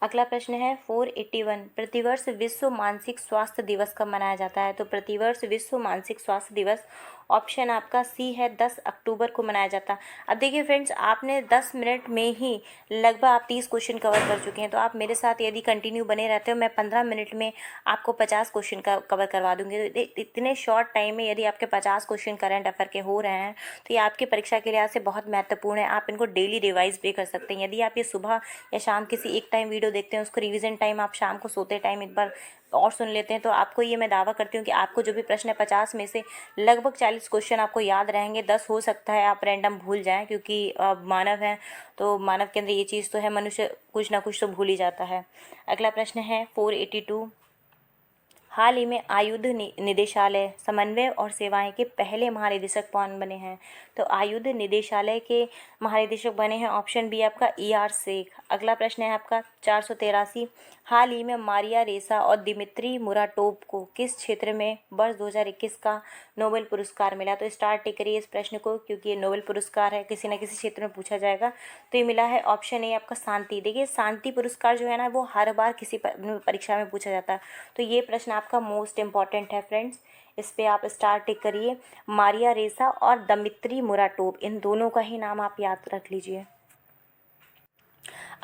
अगला प्रश्न है 481 प्रतिवर्ष विश्व मानसिक स्वास्थ्य दिवस कब मनाया जाता है? तो प्रतिवर्ष विश्व मानसिक स्वास्थ्य दिवस ऑप्शन आपका सी है 10 अक्टूबर को मनाया जाता है। अब देखिए फ्रेंड्स, आपने 10 मिनट में ही लगभग आप 30 क्वेश्चन कवर कर चुके हैं, तो आप मेरे साथ यदि कंटिन्यू बने रहते हो, मैं 15 मिनट में आपको 50 क्वेश्चन का कवर करवा दूंगी। तो इतने शॉर्ट टाइम में यदि आपके 50 क्वेश्चन करंट अफेयर के हो रहे हैं तो ये आपकी परीक्षा के लिहाज से बहुत महत्वपूर्ण है। आप इनको डेली रिवाइज भी कर सकते हैं। यदि आप ये सुबह या शाम किसी एक टाइम वीडियो देखते हैं, उसको रिवीजन टाइम आप शाम को सोते टाइम एक बार और सुन लेते हैं, तो आपको ये मैं दावा करती हूँ कि आपको जो भी प्रश्न है 50 में से लगभग 40 क्वेश्चन आपको याद रहेंगे। 10 हो सकता है आप रैंडम भूल जाएं, क्योंकि मानव हैं, तो मानव के अंदर ये चीज़ तो है, मनुष्य कुछ ना कुछ तो भूल ही जाता है। अगला प्रश्न है 482 हाल ही में आयुध निदेशालय समन्वय और सेवाएं के पहले महानिदेशक कौन बने हैं? तो आयुध निदेशालय के महानिदेशक बने हैं ऑप्शन बी आपका ER शेख। अगला प्रश्न है आपका 483 हाल ही में मारिया रेसा और दिमित्री मुराटोव को किस क्षेत्र में वर्ष 2021 का नोबेल पुरस्कार मिला? तो स्टार्ट टिक करिए इस प्रश्न को, क्योंकि ये नोबेल पुरस्कार है, किसी न किसी क्षेत्र में पूछा जाएगा। तो ये मिला है ऑप्शन ए आपका शांति। देखिए, शांति पुरस्कार जो है ना, वो हर बार किसी परीक्षा में पूछा जाता है, तो ये प्रश्न आपका मोस्ट इम्पॉर्टेंट है फ्रेंड्स। इस पे आप स्टार टिक करिए। मारिया रेसा और दमित्री मुराटोव, इन दोनों का ही नाम आप याद रख लीजिए।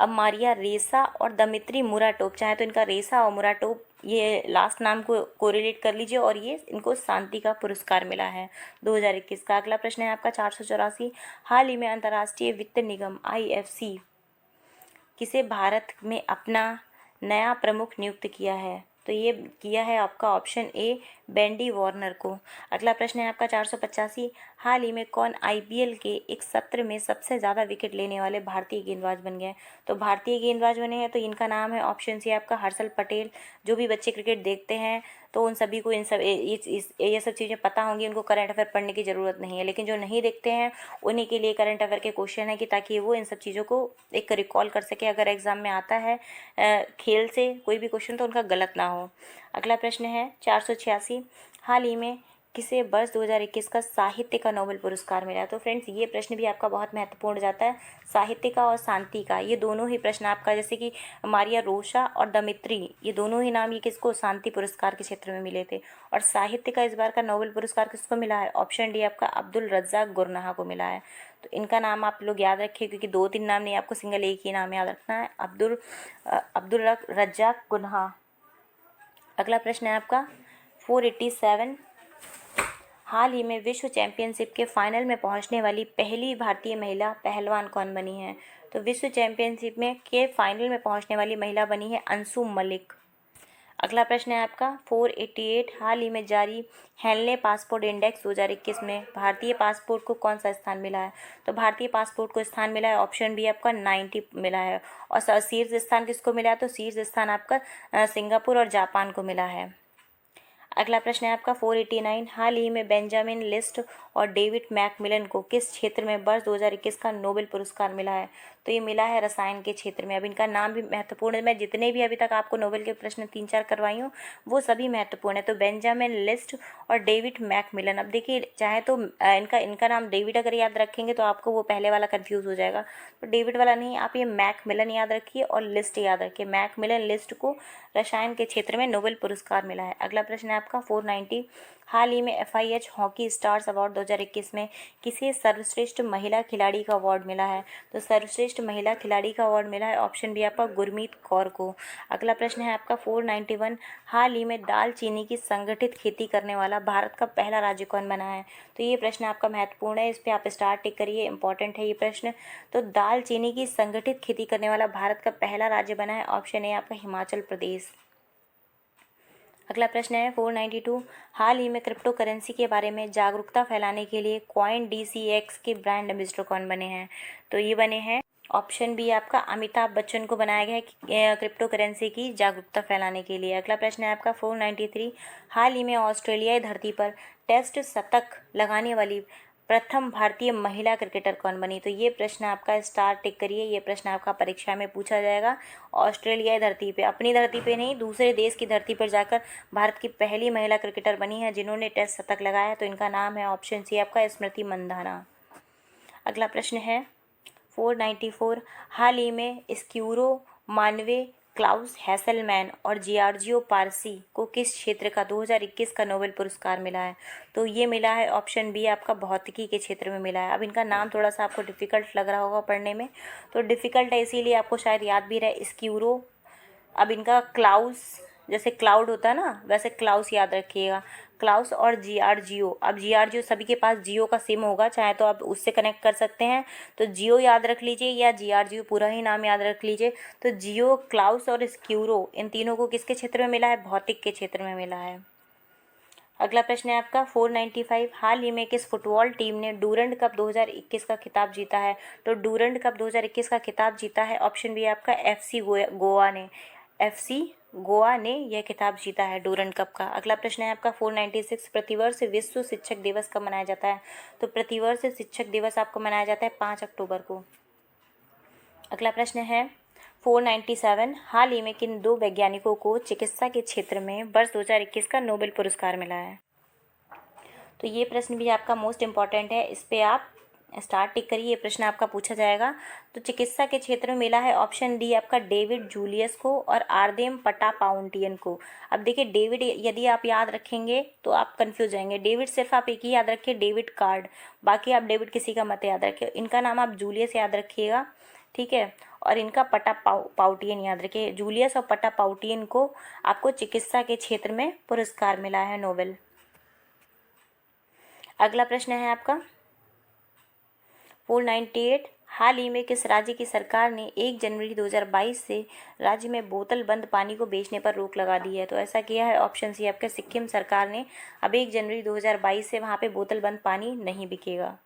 अब मारिया रेसा और दमित्री मुराटोव, चाहे तो इनका रेसा और मुराटोव ये लास्ट नाम को कोरिलेट कर लीजिए, और ये इनको शांति का पुरस्कार मिला है 2021 का। अगला प्रश्न है आपका 484 हाल ही में अंतर्राष्ट्रीय वित्त निगम IFC किसे भारत में अपना नया प्रमुख नियुक्त किया है? तो ये किया है आपका ऑप्शन ए बेंडी वार्नर को। अगला प्रश्न है आपका 485 हाल ही में कौन IPL के एक सत्र में सबसे ज़्यादा विकेट लेने वाले भारतीय गेंदबाज बन गए? तो भारतीय गेंदबाज बने हैं, तो इनका नाम है ऑप्शन सी आपका हर्षल पटेल। जो भी बच्चे क्रिकेट देखते हैं तो उन सभी को ये सब चीज़ें पता होंगी, उनको करंट अफेयर पढ़ने की ज़रूरत नहीं है। लेकिन जो नहीं देखते हैं उन्हीं के लिए करंट अफेयर के क्वेश्चन है, कि ताकि वो इन सब चीज़ों को एक रिकॉल कर सके, अगर एग्जाम में आता है खेल से कोई भी क्वेश्चन तो उनका गलत ना हो। अगला प्रश्न है 486 हाल ही में किसे वर्ष 2021 का साहित्य का नोबेल पुरस्कार मिला? तो फ्रेंड्स, ये प्रश्न भी आपका बहुत महत्वपूर्ण जाता है। साहित्य का और शांति का, ये दोनों ही प्रश्न आपका, जैसे कि मारिया रोसा और दमित्री, ये दोनों ही नाम ये किसको शांति पुरस्कार के क्षेत्र में मिले थे। और साहित्य का इस बार का नोबेल पुरस्कार किसको मिला है? ऑप्शन डी आपका अब्दुल रज्जाक गुरनाहा को मिला है। तो इनका नाम आप लोग याद रखिए, क्योंकि 2-3 नाम नहीं, आपको सिंगल एक ही नाम याद रखना है, अब्दुल रज्जाक गुरनाहा। अगला प्रश्न है आपका 487 हाल ही में विश्व चैंपियनशिप के फाइनल में पहुंचने वाली पहली भारतीय महिला पहलवान कौन बनी है? तो विश्व चैंपियनशिप में के फाइनल में पहुंचने वाली महिला बनी है अंशु मलिक। अगला प्रश्न है आपका 488, हाल ही में जारी हेनले पासपोर्ट इंडेक्स 2021 में भारतीय पासपोर्ट को कौन सा स्थान मिला है? तो भारतीय पासपोर्ट को स्थान मिला है ऑप्शन बी आपका 90 मिला है। और शीर्ष स्थान किसको मिला है? तो शीर्ष स्थान आपका सिंगापुर और जापान को मिला है। अगला प्रश्न है आपका 489, हाल ही में बेंजामिन लिस्ट और डेविड मैकमिलन को किस क्षेत्र में वर्ष 2021 का नोबेल पुरस्कार मिला है? तो ये मिला है रसायन के क्षेत्र में। अब इनका नाम भी महत्वपूर्ण है, मैं जितने भी अभी तक आपको नोबेल के प्रश्न 3-4 करवाई हूँ वो सभी महत्वपूर्ण है। तो बेंजामिन लिस्ट और डेविड मैकमिलन। अब देखिए चाहे तो इनका नाम डेविड अगर याद रखेंगे तो आपको वो पहले वाला कन्फ्यूज़ हो जाएगा, तो डेविड वाला नहीं, आप ये मैकमिलन याद रखिए और लिस्ट याद रखिए। मैकमिलन लिस्ट को रसायन के क्षेत्र में नोबेल पुरस्कार मिला है। अगला प्रश्न है आपका 490, हाल ही में FIH हॉकी स्टार्स अवार्ड 2021 में किसे सर्वश्रेष्ठ महिला खिलाड़ी का अवार्ड मिला है? तो सर्वश्रेष्ठ महिला खिलाड़ी का अवार्ड मिला है ऑप्शन बी आपका गुरमीत कौर को। अगला प्रश्न है आपका 491, हाल ही में दालचीनी की संगठित खेती करने वाला भारत का पहला राज्य कौन बना है? तो ये प्रश्न आपका महत्वपूर्ण है, इस पर आप स्टार टिक करिए, इंपॉर्टेंट है ये प्रश्न। तो दालचीनी की संगठित खेती करने वाला भारत का पहला राज्य बना है ऑप्शन ए आपका हिमाचल प्रदेश। अगला प्रश्न है 492, हाल ही में क्रिप्टो करेंसी के बारे में जागरूकता फैलाने के लिए कॉइन DCX के ब्रांड एम्बेसडर कौन बने हैं? तो ये बने हैं ऑप्शन बी आपका अमिताभ बच्चन को बनाया गया है क्रिप्टो करेंसी की जागरूकता फैलाने के लिए। अगला प्रश्न है आपका 493, हाल ही में ऑस्ट्रेलियाई धरती पर टेस्ट शतक लगाने वाली प्रथम भारतीय महिला क्रिकेटर कौन बनी? तो ये प्रश्न आपका स्टार टिक करिए, ये प्रश्न आपका परीक्षा में पूछा जाएगा। ऑस्ट्रेलियाई धरती पे, अपनी धरती पे नहीं दूसरे देश की धरती पर जाकर भारत की पहली महिला क्रिकेटर बनी है जिन्होंने टेस्ट शतक लगाया, तो इनका नाम है ऑप्शन सी आपका स्मृति मंधाना। अगला प्रश्न है 494, हाल ही में स्क्यूरो मानवे, क्लाउस हैसलमैन और जियार्जियो पारसी को किस क्षेत्र का 2021 का नोबेल पुरस्कार मिला है? तो ये मिला है ऑप्शन बी आपका भौतिकी के क्षेत्र में मिला है। अब इनका नाम थोड़ा सा आपको डिफ़िकल्ट लग रहा होगा पढ़ने में, तो डिफ़िकल्ट है इसीलिए आपको शायद याद भी रहे, स्क्यूरो। अब इनका क्लाउस, जैसे क्लाउड होता है ना वैसे क्लाउस याद रखिएगा, क्लाउस और जियो। अब जियो सभी के पास जियो का सिम होगा, चाहे तो आप उससे कनेक्ट कर सकते हैं, तो जियो याद रख लीजिए या जियो पूरा ही नाम याद रख लीजिए। तो जियो, क्लाउस और स्क्यूरो इन तीनों को किसके क्षेत्र में मिला है? भौतिक के क्षेत्र में मिला है। अगला प्रश्न है आपका 495, हाल ही में किस फुटबॉल टीम ने डूरंड कप 2021 का खिताब जीता है? तो डूरंड कप 2021 का खिताब जीता है ऑप्शन बी आपका FC गोवा ने। FC गोवा ने यह खिताब जीता है डूरंड कप का। अगला प्रश्न है आपका 496, प्रतिवर्ष विश्व शिक्षक दिवस कब मनाया जाता है? तो प्रतिवर्ष शिक्षक दिवस आपको मनाया जाता है 5 अक्टूबर को। अगला प्रश्न है 497, हाल ही में किन 2 वैज्ञानिकों को चिकित्सा के क्षेत्र में वर्ष 2021 का नोबेल पुरस्कार मिला है? तो ये प्रश्न भी आपका मोस्ट इम्पॉर्टेंट है, इस पे आप स्टार टिक करिए, ये प्रश्न आपका पूछा जाएगा। तो चिकित्सा के क्षेत्र में मिला है ऑप्शन डी आपका डेविड जूलियस को और आर्देम पटापाउंटियन को। अब देखिए डेविड यदि आप याद रखेंगे तो आप कंफ्यूज जाएंगे, डेविड सिर्फ आप एक ही याद रखिए, डेविड कार्ड, बाकी आप डेविड किसी का मत याद रखिए। इनका नाम आप जूलियस याद रखिएगा, ठीक है, और इनका पाउटियन याद रखिए। जूलियस और पाउटियन को आपको चिकित्सा के क्षेत्र में पुरस्कार मिला है नोबेल। अगला प्रश्न है आपका 498, हाल ही में किस राज्य की सरकार ने 1 जनवरी 2022 से राज्य में बोतल बंद पानी को बेचने पर रोक लगा दी है? तो ऐसा किया है ऑप्शन सी आपके सिक्किम सरकार ने। अब 1 जनवरी 2022 से वहाँ पे बोतल बंद पानी नहीं बिकेगा,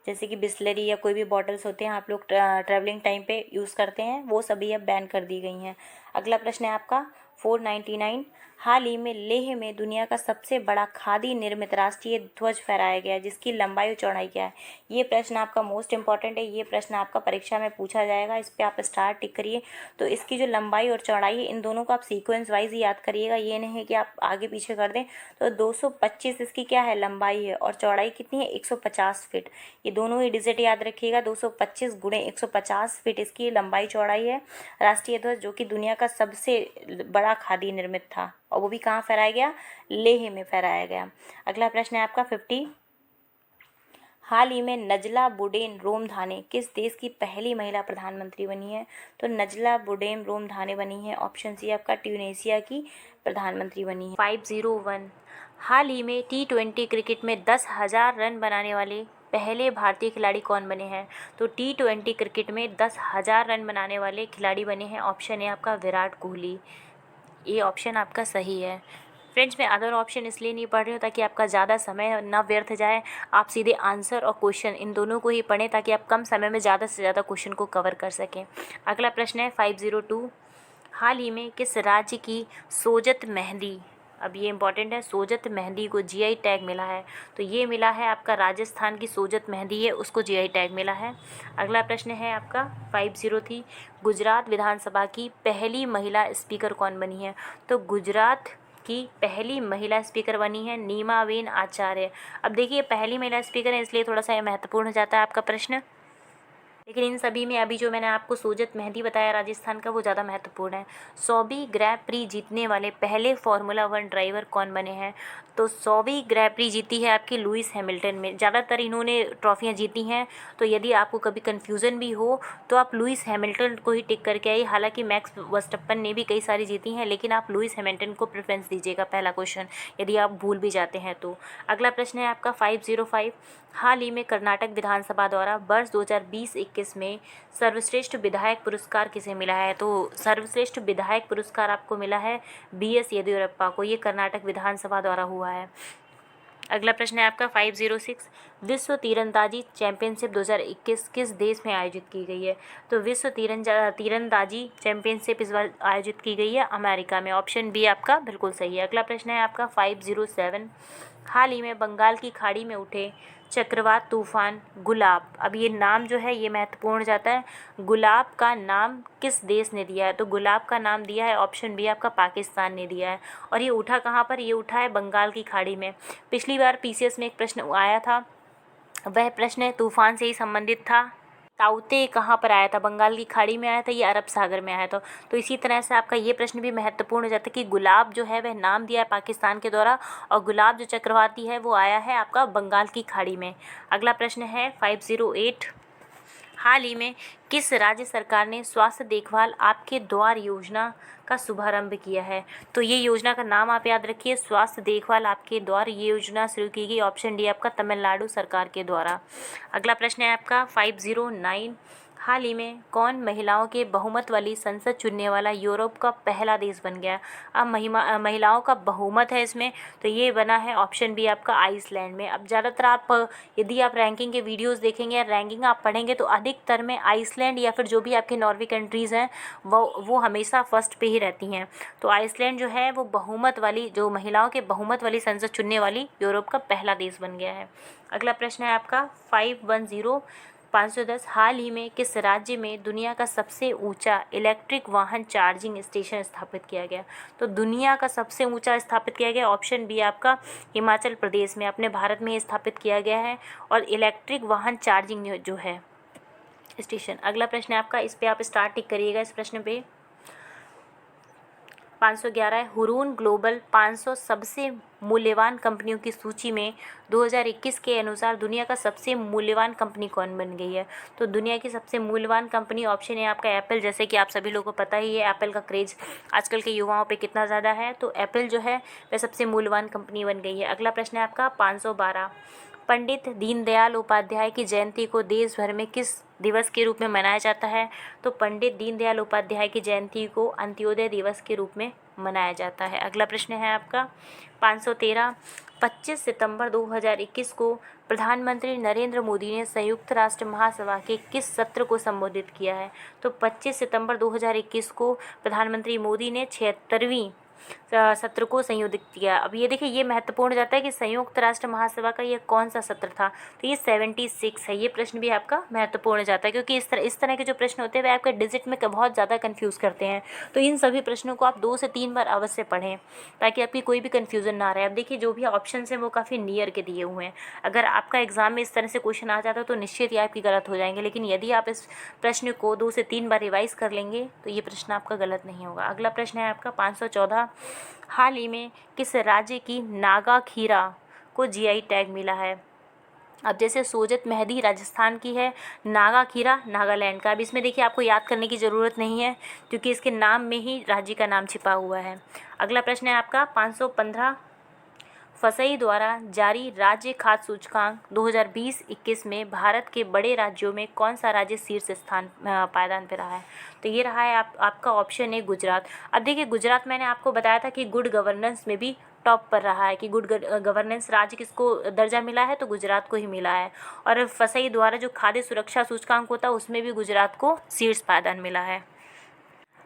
जैसे कि बिस्लरी या कोई भी बॉटल्स होते हैं आप लोग ट्रैवलिंग टाइम पे यूज़ करते हैं, वो सभी अब बैन कर दी गई हैं। अगला प्रश्न है आपका 499, हाल ही में लेह में दुनिया का सबसे बड़ा खादी निर्मित राष्ट्रीय ध्वज फहराया गया है जिसकी लंबाई और चौड़ाई क्या है? ये प्रश्न आपका मोस्ट इंपॉर्टेंट है, ये प्रश्न आपका परीक्षा में पूछा जाएगा, इस पर आप स्टार टिक करिए। तो इसकी जो लंबाई और चौड़ाई है इन दोनों को आप सीक्वेंस वाइज ही याद करिएगा, ये नहीं है कि आप आगे पीछे कर दें। तो 225 इसकी क्या है? लंबाई है, और चौड़ाई कितनी है? 150 फीट। ये दोनों ही डिजिट याद रखिएगा, 225 गुणे 150 फीट इसकी लंबाई चौड़ाई है। राष्ट्रीय ध्वज जो कि दुनिया का सबसे बड़ा खादी निर्मित था, और वो भी कहाँ फहराया गया? लेह में फहराया गया। अगला प्रश्न है आपका 50, हाल ही में नजला बुडेन रोमधाने किस देश की पहली महिला प्रधानमंत्री बनी है? तो नजला बुडेन रोमधाने बनी है ऑप्शन सी आपका ट्यूनीशिया की प्रधानमंत्री बनी है। 501, हाल ही में T20 क्रिकेट में 10,000 रन बनाने वाले पहले भारतीय खिलाड़ी कौन बने हैं? तो T20 क्रिकेट में 10,000 रन बनाने वाले खिलाड़ी बने हैं ऑप्शन ए आपका विराट कोहली। ये ऑप्शन आपका सही है। फ्रेंड्स, मैं अदर ऑप्शन इसलिए नहीं पढ़ रही हूँ ताकि आपका ज़्यादा समय ना व्यर्थ जाए, आप सीधे आंसर और क्वेश्चन इन दोनों को ही पढ़ें ताकि आप कम समय में ज़्यादा से ज़्यादा क्वेश्चन को कवर कर सकें। अगला प्रश्न है 502, हाल ही में किस राज्य की सोजत मेहंदी, अब ये इंपॉर्टेंट है, सोजत मेहंदी को जीआई टैग मिला है? तो ये मिला है आपका राजस्थान की सोजत मेहंदी है, उसको जीआई टैग मिला है। अगला प्रश्न है आपका 503, गुजरात विधानसभा की पहली महिला स्पीकर कौन बनी है? तो गुजरात की पहली महिला स्पीकर बनी है नीमाबेन आचार्य। अब देखिए, पहली महिला स्पीकर है इसलिए थोड़ा सा ये महत्वपूर्ण हो जाता है आपका प्रश्न, लेकिन इन सभी में अभी जो मैंने आपको सोजत मेहंदी बताया राजस्थान का, वो ज़्यादा महत्वपूर्ण है। 100वीं ग्रैंड प्री जीतने वाले पहले फार्मूला 1 ड्राइवर कौन बने हैं? तो 100वीं ग्रैंड प्री जीती है आपकी लुइस हैमिल्टन में, ज़्यादातर इन्होंने ट्रॉफियाँ जीती हैं। तो यदि आपको कभी कन्फ्यूज़न भी हो तो आप लुइस हैमिल्टन को ही टिक करके आइए। हालांकि मैक्स वर्स्टप्पन ने भी कई सारी जीती हैं, लेकिन आप लुइस हैमिल्टन को प्रेफरेंस दीजिएगा पहला क्वेश्चन, यदि आप भूल भी जाते हैं तो। अगला प्रश्न है आपका 505, हाल ही में कर्नाटक विधानसभा द्वारा वर्ष 2020-21 में सर्वश्रेष्ठ विधायक पुरस्कार किसे मिला है? तो सर्वश्रेष्ठ विधायक पुरस्कार आपको मिला है BS येदियुरप्पा को, ये कर्नाटक विधानसभा द्वारा हुआ है। अगला प्रश्न है आपका 506, विश्व तीरंदाजी चैंपियनशिप 2021 किस देश में आयोजित की गई है? तो विश्व तीरंदाजी चैंपियनशिप इस बार आयोजित की गई है अमेरिका में। ऑप्शन बी आपका बिल्कुल सही है। अगला प्रश्न है आपका 507, हाल ही में बंगाल की खाड़ी में उठे चक्रवात तूफान गुलाब, अब ये नाम जो है ये महत्वपूर्ण हो जाता है, गुलाब का नाम किस देश ने दिया है? तो गुलाब का नाम दिया है ऑप्शन बी आपका पाकिस्तान ने दिया है। और ये उठा कहाँ पर? ये उठा है बंगाल की खाड़ी में। पिछली बार PCS में एक प्रश्न आया था, वह प्रश्न तूफान से ही संबंधित था। ताउते कहाँ पर आया था? बंगाल की खाड़ी में आया था, ये अरब सागर में आया था। तो इसी तरह से आपका ये प्रश्न भी महत्वपूर्ण हो जाता है कि गुलाब जो है वह नाम दिया है पाकिस्तान के द्वारा, और गुलाब जो चक्रवाती है वो आया है आपका बंगाल की खाड़ी में। अगला प्रश्न है 508, हाल ही में किस राज्य सरकार ने स्वास्थ्य देखभाल आपके द्वार योजना का शुभारंभ किया है? तो ये योजना का नाम आप याद रखिए, स्वास्थ्य देखभाल आपके द्वार, ये योजना शुरू की गई, ऑप्शन डी आपका तमिलनाडु सरकार के द्वारा। अगला प्रश्न है आपका 509, हाल ही में कौन महिलाओं के बहुमत वाली संसद चुनने वाला यूरोप का पहला देश बन गया? अब महिलाओं का बहुमत है इसमें, तो ये बना है ऑप्शन बी आपका आइसलैंड में। अब ज़्यादातर आप यदि आप रैंकिंग के वीडियोस देखेंगे या रैंकिंग आप पढ़ेंगे तो अधिकतर में आइसलैंड या फिर जो भी आपके नॉर्वे कंट्रीज़ हैं वो हमेशा फर्स्ट पे ही रहती हैं। तो आइसलैंड जो है वो बहुमत वाली, जो महिलाओं के बहुमत वाली संसद चुनने वाली यूरोप का पहला देश बन गया है। अगला प्रश्न है आपका 510, हाल ही में किस राज्य में दुनिया का सबसे ऊंचा इलेक्ट्रिक वाहन चार्जिंग स्टेशन स्थापित किया गया? तो दुनिया का सबसे ऊंचा स्थापित किया गया, ऑप्शन बी आपका हिमाचल प्रदेश में, अपने भारत में स्थापित किया गया है, और इलेक्ट्रिक वाहन चार्जिंग जो है स्टेशन। अगला प्रश्न है आपका, इस पे आप स्टार टिक करिएगा इस प्रश्न पे। 511 है, हुरून ग्लोबल 500 सबसे मूल्यवान कंपनियों की सूची में 2021 के अनुसार दुनिया का सबसे मूल्यवान कंपनी कौन बन गई है? तो दुनिया की सबसे मूल्यवान कंपनी ऑप्शन है आपका एप्पल। जैसे कि आप सभी लोगों को पता ही है एप्पल का क्रेज़ आजकल के युवाओं पे कितना ज़्यादा है, तो एप्पल जो है वह सबसे मूल्यवान कंपनी बन गई है। अगला प्रश्न है आपका 512, पंडित दीनदयाल उपाध्याय की जयंती को देश भर में किस दिवस के रूप में मनाया जाता है? तो पंडित दीनदयाल उपाध्याय की जयंती को अंत्योदय दिवस के रूप में मनाया जाता है। अगला प्रश्न है आपका 513, 25 सितंबर 2021 को प्रधानमंत्री नरेंद्र मोदी ने संयुक्त राष्ट्र महासभा के किस सत्र को संबोधित किया है? तो 25 सितंबर 2021 को प्रधानमंत्री मोदी ने 76वीं सत्र को संयोजित किया। अब ये देखिए, ये महत्वपूर्ण जाता है कि संयुक्त राष्ट्र महासभा का ये कौन सा सत्र था? तो ये 76 है। ये प्रश्न भी आपका महत्वपूर्ण जाता है क्योंकि इस तरह के जो प्रश्न होते हैं वे आपके डिजिट में बहुत ज़्यादा कंफ्यूज करते हैं। तो इन सभी प्रश्नों को आप 2 से 3 बार अवश्य पढ़ें ताकि आपकी कोई भी कन्फ्यूज़न ना रहे। अब देखिए, जो भी ऑप्शन हैं वो काफ़ी नियर के दिए हुए हैं। अगर आपका एग्जाम में इस तरह से क्वेश्चन आ जाता तो निश्चित ही आपकी गलत हो जाएंगे, लेकिन यदि आप इस प्रश्न को 2 से 3 बार रिवाइज कर लेंगे तो ये प्रश्न आपका गलत नहीं होगा। अगला प्रश्न है आपका 514, हाल ही में किस राज्य की नागा खीरा को जीआई टैग मिला है? अब जैसे सोजत मेहंदी राजस्थान की है, नागा खीरा नागालैंड का। अब इसमें देखिए आपको याद करने की ज़रूरत नहीं है क्योंकि इसके नाम में ही राज्य का नाम छिपा हुआ है। अगला प्रश्न है आपका 515, फसई द्वारा जारी राज्य खाद्य सूचकांक 2020-21 में भारत के बड़े राज्यों में कौन सा राज्य शीर्ष स्थान पायदान पे रहा है? तो ये रहा है आपका ऑप्शन है गुजरात। अब देखिए गुजरात मैंने आपको बताया था कि गुड गवर्नेंस में भी टॉप पर रहा है कि गुड गवर्नेंस राज्य किसको दर्जा मिला है, तो गुजरात को ही मिला है। और फसई द्वारा जो खाद्य सुरक्षा सूचकांक होता है उसमें भी गुजरात को शीर्ष पायदान मिला है।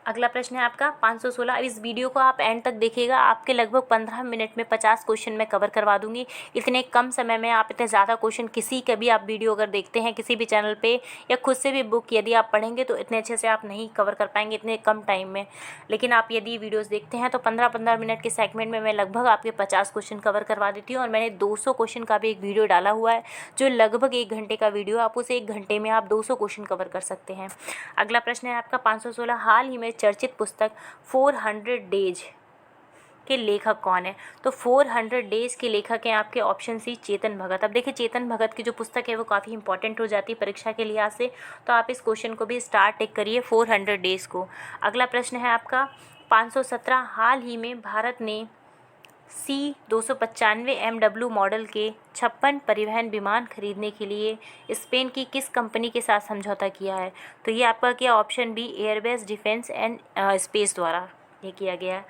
अगला प्रश्न है आपका 516। अब इस वीडियो को आप एंड तक देखिएगा, आपके लगभग 15 मिनट में 50 क्वेश्चन मैं कवर करवा दूंगी। इतने कम समय में आप इतने ज़्यादा क्वेश्चन किसी का भी आप वीडियो अगर देखते हैं किसी भी चैनल पे या खुद से भी बुक यदि आप पढ़ेंगे तो इतने अच्छे से आप नहीं कवर कर पाएंगे इतने कम टाइम में। लेकिन आप यदि वीडियोज़ देखते हैं तो 15-15 मिनट के सेगमेंट में मैं लगभग आपके 50 क्वेश्चन कवर करवा देती हूँ। और मैंने 200 क्वेश्चन का भी एक वीडियो डाला हुआ है जो लगभग 1 घंटे का वीडियो, आप उसे 1 घंटे में आप 200 क्वेश्चन कवर कर सकते हैं। अगला प्रश्न है आपका 516। हाल ही में चर्चित पुस्तक 400 डेज के लेखक कौन है? तो 400 डेज के लेखक हैं आपके ऑप्शन सी चेतन भगत। अब देखिए चेतन भगत की जो पुस्तक है वो काफ़ी इंपॉर्टेंट हो जाती है परीक्षा के लिहाज से, तो आप इस क्वेश्चन को भी स्टार टिक करिए 400 डेज को। अगला प्रश्न है आपका 517। हाल ही में भारत ने C-295 MW मॉडल के 56 परिवहन विमान खरीदने के लिए स्पेन की किस कंपनी के साथ समझौता किया है? तो ये आपका क्या option B Airbus Defence and Space द्वारा ये किया गया है।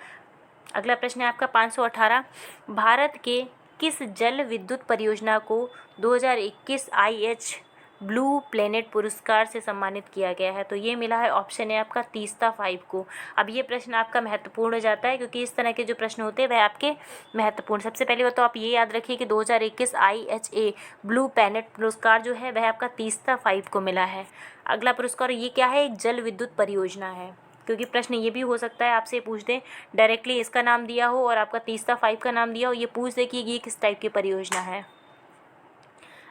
अगला प्रश्न है आपका 518। भारत के किस जल विद्युत परियोजना को 2021 IH ब्लू प्लेनेट पुरस्कार से सम्मानित किया गया है? तो ये मिला है ऑप्शन है आपका तीस्ता 5 को। अब ये प्रश्न आपका महत्वपूर्ण हो जाता है क्योंकि इस तरह के जो प्रश्न होते हैं वह आपके महत्वपूर्ण। सबसे पहले वो तो आप ये याद रखिए कि 2021 IHA ब्लू प्लेनेट पुरस्कार जो है वह आपका तीस्ता 5 को मिला है। अगला पुरस्कार ये क्या है? एक जल विद्युत परियोजना है, क्योंकि प्रश्न ये भी हो सकता है आपसे पूछ दें डायरेक्टली इसका नाम दिया हो और आपका तीस्ता 5 का नाम दिया हो, ये पूछ दे कि ये किस टाइप की परियोजना है।